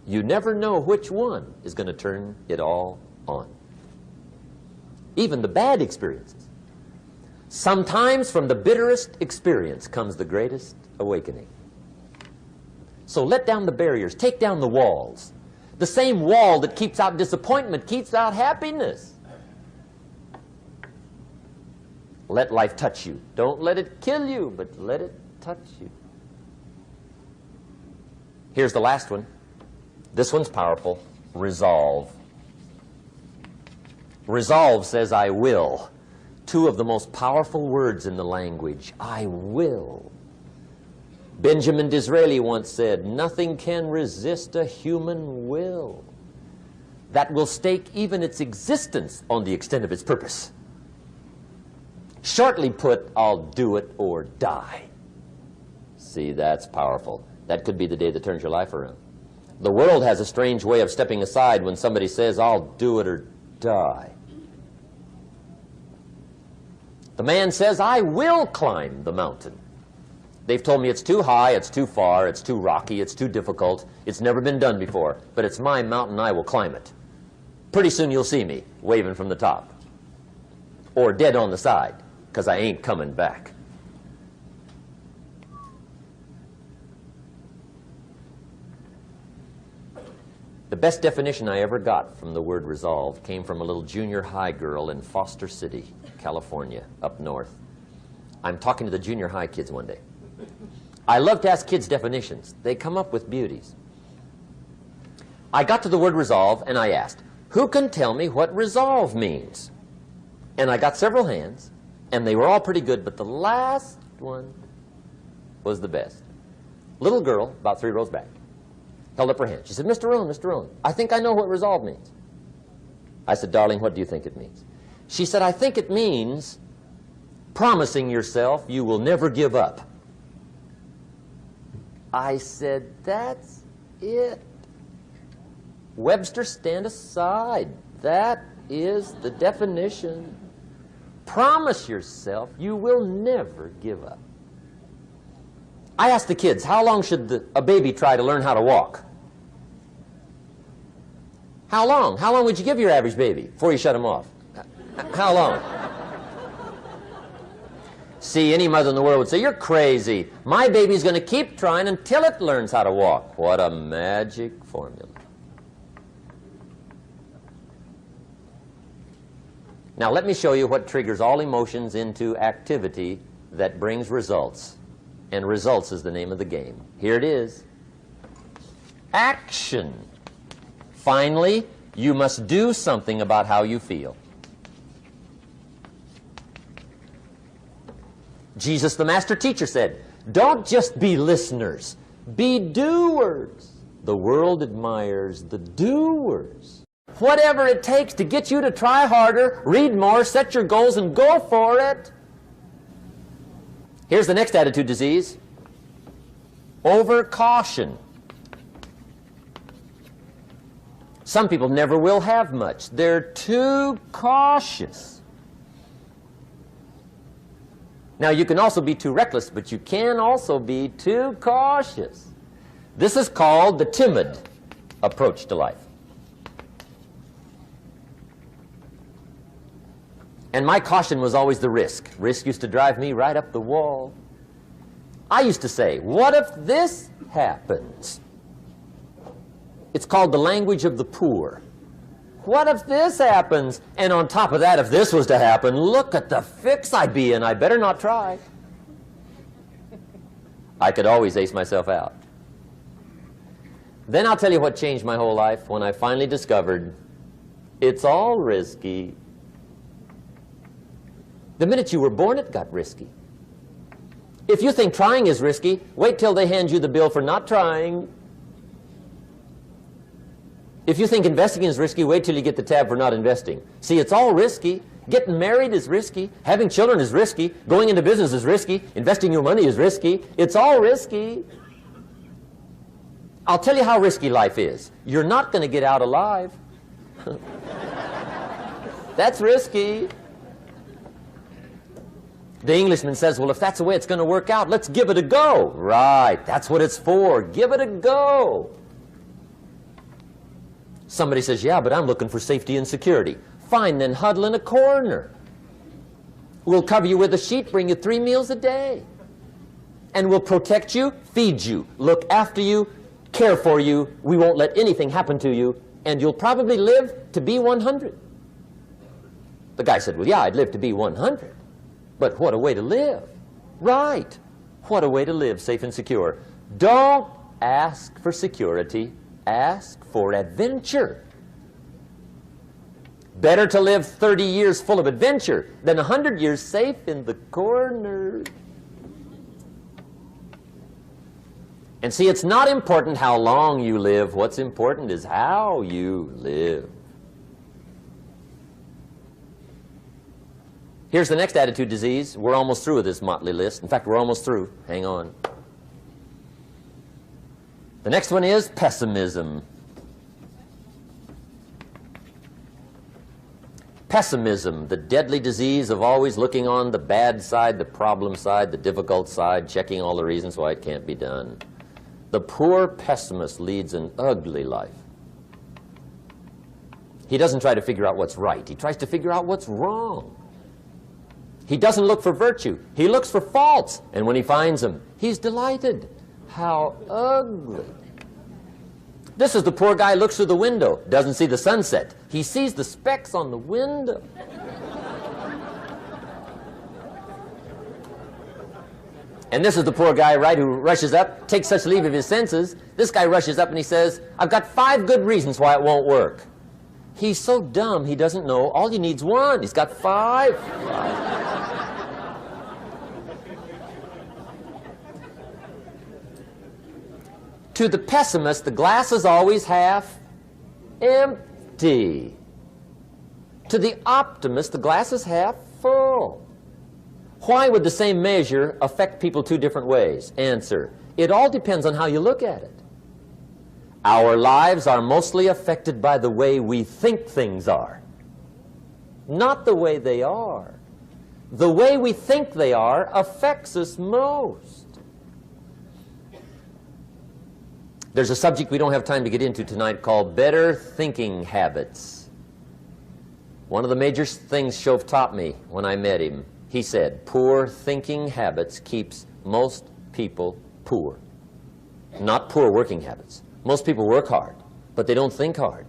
You never know which one is going to turn it all on. Even the bad experiences. Sometimes from the bitterest experience comes the greatest awakening. So let down the barriers, take down the walls. The same wall that keeps out disappointment keeps out happiness. Let life touch you. Don't let it kill you, but let it touch you. Here's the last one. This one's powerful. Resolve. Resolve says, I will. Two of the most powerful words in the language. I will. Benjamin Disraeli once said, nothing can resist a human will that will stake even its existence on the extent of its purpose. Shortly put, I'll do it or die. See, that's powerful. That could be the day that turns your life around. The world has a strange way of stepping aside when somebody says, I'll do it or die. The man says, I will climb the mountain. They've told me it's too high, it's too far, it's too rocky, it's too difficult, it's never been done before, but it's my mountain, I will climb it. Pretty soon you'll see me waving from the top. Or dead on the side, because I ain't coming back. The best definition I ever got from the word resolve came from a little junior high girl in Foster City, California, up north. I'm talking to the junior high kids one day. I love to ask kids definitions. They come up with beauties. I got to the word resolve and I asked, who can tell me what resolve means? And I got several hands, and they were all pretty good, but the last one was the best. Little girl, about 3 rows back, held up her hand. She said, Mr. Rohn, I think I know what resolve means. I said, darling, what do you think it means? She said, I think it means promising yourself you will never give up. I said, that's it. Webster, stand aside. That is the definition. Promise yourself you will never give up. I asked the kids, how long should a baby try to learn how to walk? How long? How long would you give your average baby before you shut him off? How long? See, any mother in the world would say, you're crazy. My baby's going to keep trying until it learns how to walk. What a magic formula. Now let me show you what triggers all emotions into activity that brings results. And results is the name of the game. Here it is. Action. Finally, you must do something about how you feel. Jesus, the master teacher, said, don't just be listeners, be doers. The world admires the doers. Whatever it takes to get you to try harder, read more, set your goals, and go for it. Here's the next attitude disease. Over-caution. Some people never will have much. They're too cautious. Now, you can also be too reckless, but you can also be too cautious. This is called the timid approach to life. And my caution was always the risk. Risk used to drive me right up the wall. I used to say, what if this happens? It's called the language of the poor. What if this happens? And on top of that, if this was to happen, look at the fix I'd be in. I better not try. I could always ace myself out. Then I'll tell you what changed my whole life when I finally discovered it's all risky. The minute you were born, it got risky. If you think trying is risky, wait till they hand you the bill for not trying. If you think investing is risky, wait till you get the tab for not investing. See, it's all risky. Getting married is risky. Having children is risky. Going into business is risky. Investing your money is risky. It's all risky. I'll tell you how risky life is. You're not going to get out alive. That's risky. The Englishman says, well, if that's the way it's going to work out, let's give it a go. Right, that's what it's for. Give it a go. Somebody says, yeah, but I'm looking for safety and security. Fine, then huddle in a corner. We'll cover you with a sheet, bring you 3 meals a day. And we'll protect you, feed you, look after you, care for you. We won't let anything happen to you. And you'll probably live to be 100. The guy said, well, yeah, I'd live to be 100. But what a way to live. Right. What a way to live, safe and secure. Don't ask for security. Ask for adventure. Better to live 30 years full of adventure than 100 years safe in the corner. And see, it's not important how long you live. What's important is how you live. Here's the next attitude disease. We're almost through with this motley list. In fact, we're almost through. Hang on. The next one is pessimism. Pessimism, the deadly disease of always looking on the bad side, the problem side, the difficult side, checking all the reasons why it can't be done. The poor pessimist leads an ugly life. He doesn't try to figure out what's right. He tries to figure out what's wrong. He doesn't look for virtue. He looks for faults. And when he finds them, he's delighted. How ugly. This is the poor guy who looks through the window, doesn't see the sunset. He sees the specks on the window. And this is the poor guy, right, who rushes up, takes such leave of his senses. This guy rushes up and he says, I've got 5 good reasons why it won't work. He's so dumb he doesn't know all he needs 1. He's got 5. To the pessimist, the glass is always half empty. To the optimist, the glass is half full. Why would the same measure affect people 2 different ways? Answer, it all depends on how you look at it. Our lives are mostly affected by the way we think things are, not the way they are. The way we think they are affects us most. There's a subject we don't have time to get into tonight called better thinking habits. One of the major things Shove taught me when I met him, he said, poor thinking habits keeps most people poor. Not poor working habits. Most people work hard, but they don't think hard.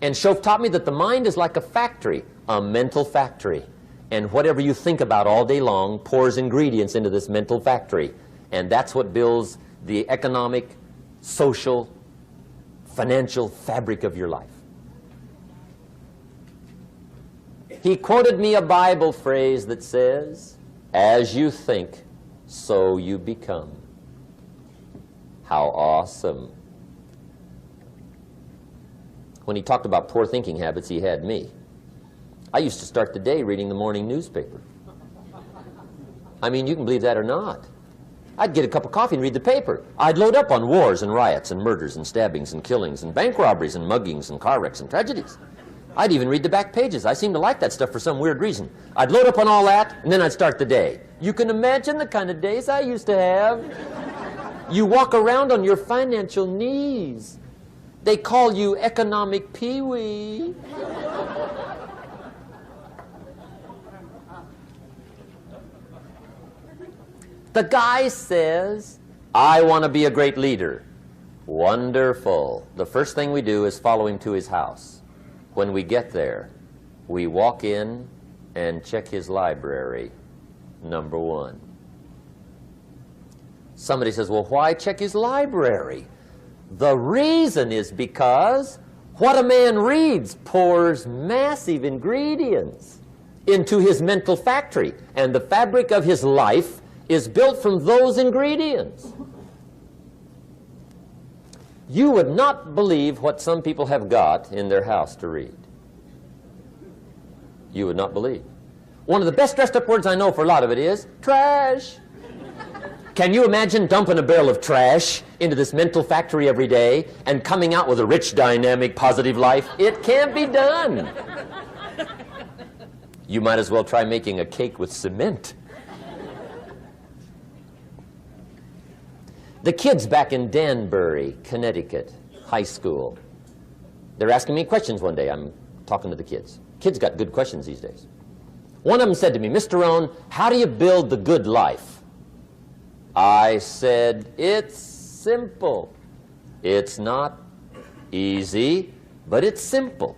And Shove taught me that the mind is like a factory, a mental factory. And whatever you think about all day long pours ingredients into this mental factory. And that's what builds the economic, social, financial fabric of your life. He quoted me a Bible phrase that says, as you think, so you become. How awesome. When he talked about poor thinking habits, he had me. I used to start the day reading the morning newspaper. I mean, you can believe that or not. I'd get a cup of coffee and read the paper. I'd load up on wars and riots and murders and stabbings and killings and bank robberies and muggings and car wrecks and tragedies. I'd even read the back pages. I seem to like that stuff for some weird reason. I'd load up on all that, and then I'd start the day. You can imagine the kind of days I used to have. You walk around on your financial knees. They call you economic peewee. The guy says, I want to be a great leader. Wonderful. The first thing we do is follow him to his house. When we get there, we walk in and check his library, number 1. Somebody says, well, why check his library? The reason is because what a man reads pours massive ingredients into his mental factory, and the fabric of his life is built from those ingredients. You would not believe what some people have got in their house to read. You would not believe. One of the best dressed up words I know for a lot of it is trash. Can you imagine dumping a barrel of trash into this mental factory every day and coming out with a rich, dynamic, positive life? It can't be done. You might as well try making a cake with cement. The kids back in Danbury, Connecticut, high school, they're asking me questions one day. I'm talking to the kids. Kids got good questions these days. One of them said to me, Mr. Rohn, how do you build the good life? I said, it's simple. It's not easy, but it's simple.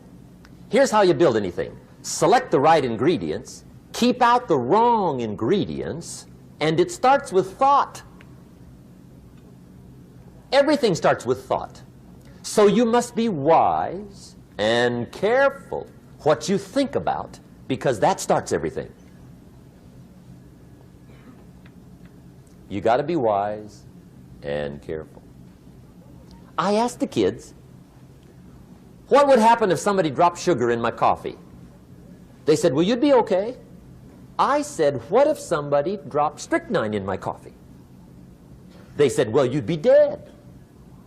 Here's how you build anything. Select the right ingredients, keep out the wrong ingredients, and it starts with thought. Everything starts with thought. So you must be wise and careful what you think about, because that starts everything. You got to be wise and careful. I asked the kids, what would happen if somebody dropped sugar in my coffee? They said, well, you'd be okay. I said, what if somebody dropped strychnine in my coffee? They said, well, you'd be dead.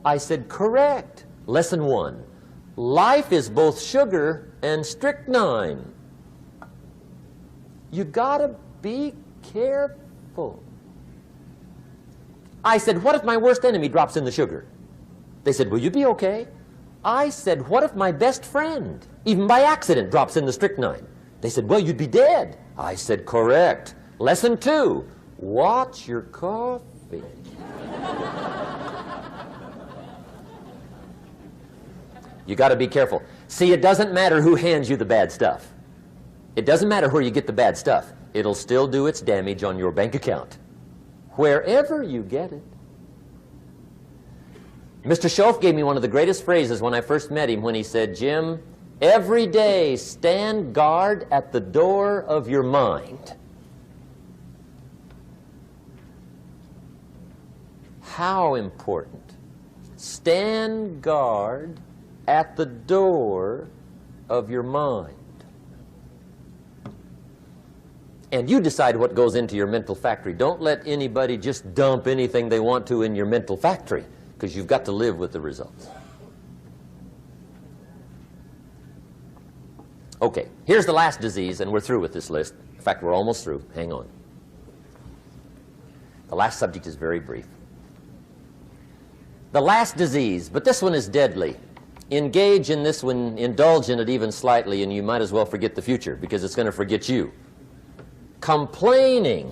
I said, correct. Lesson 1. Life is both sugar and strychnine. You gotta be careful. I said, what if my worst enemy drops in the sugar? They said, will you be okay? I said, what if my best friend, even by accident, drops in the strychnine? They said, well, you'd be dead. I said, correct. Lesson 2, watch your coffee. You got to be careful. See, it doesn't matter who hands you the bad stuff. It doesn't matter where you get the bad stuff. It'll still do its damage on your bank account, wherever you get it. Mr. Schoaf gave me one of the greatest phrases when I first met him when he said, Jim, every day stand guard at the door of your mind. How important. Stand guard at the door of your mind. And you decide what goes into your mental factory. Don't let anybody just dump anything they want to in your mental factory, because you've got to live with the results. Okay, here's the last disease, and we're through with this list. In fact, we're almost through. Hang on. The last subject is very brief. The last disease, but this one is deadly. Engage in this one, indulge in it even slightly, and you might as well forget the future, because it's going to forget you. Complaining,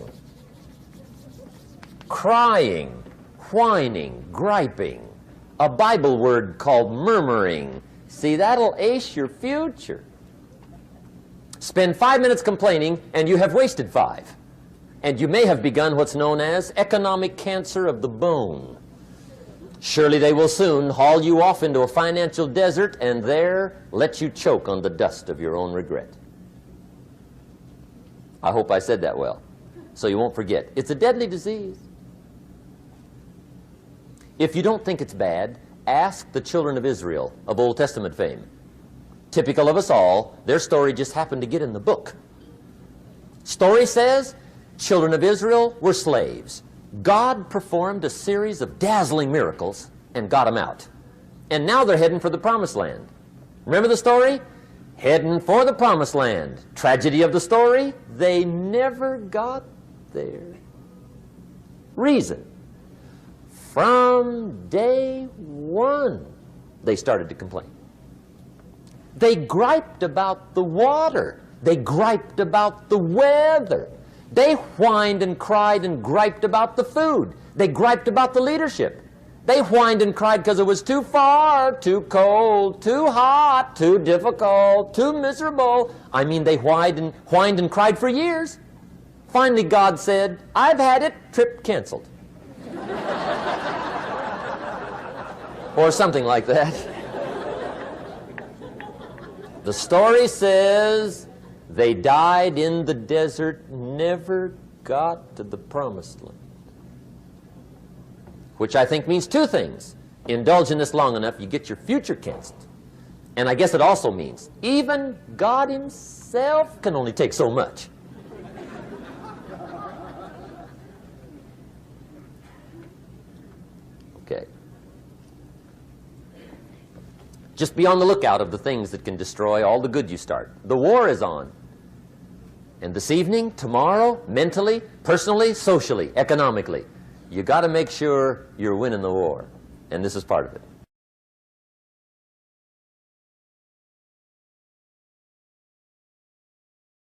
crying, whining, griping, a Bible word called murmuring. See, that'll ace your future. Spend 5 minutes complaining, and you have wasted 5. And you may have begun what's known as economic cancer of the bone. Surely they will soon haul you off into a financial desert and there let you choke on the dust of your own regret. I hope I said that well, so you won't forget. It's a deadly disease. If you don't think it's bad, ask the children of Israel of Old Testament fame. Typical of us all, their story just happened to get in the book. Story says, children of Israel were slaves. God performed a series of dazzling miracles and got them out. And now they're heading for the promised land. Remember the story? Heading for the promised land. Tragedy of the story, they never got there. Reason. From day one, they started to complain. They griped about the water. They griped about the weather. They whined and cried and griped about the food. They griped about the leadership. They whined and cried because it was too far, too cold, too hot, too difficult, too miserable. I mean, they whined and cried for years. Finally, God said, I've had it, trip canceled. Or something like that. The story says they died in the desert, never got to the promised land. Which I think means 2 things. Indulge in this long enough, you get your future canceled. And I guess it also means even God himself can only take so much. Okay. Just be on the lookout of the things that can destroy all the good you start. The war is on. And this evening, tomorrow, mentally, personally, socially, economically, you got to make sure you're winning the war. And this is part of it.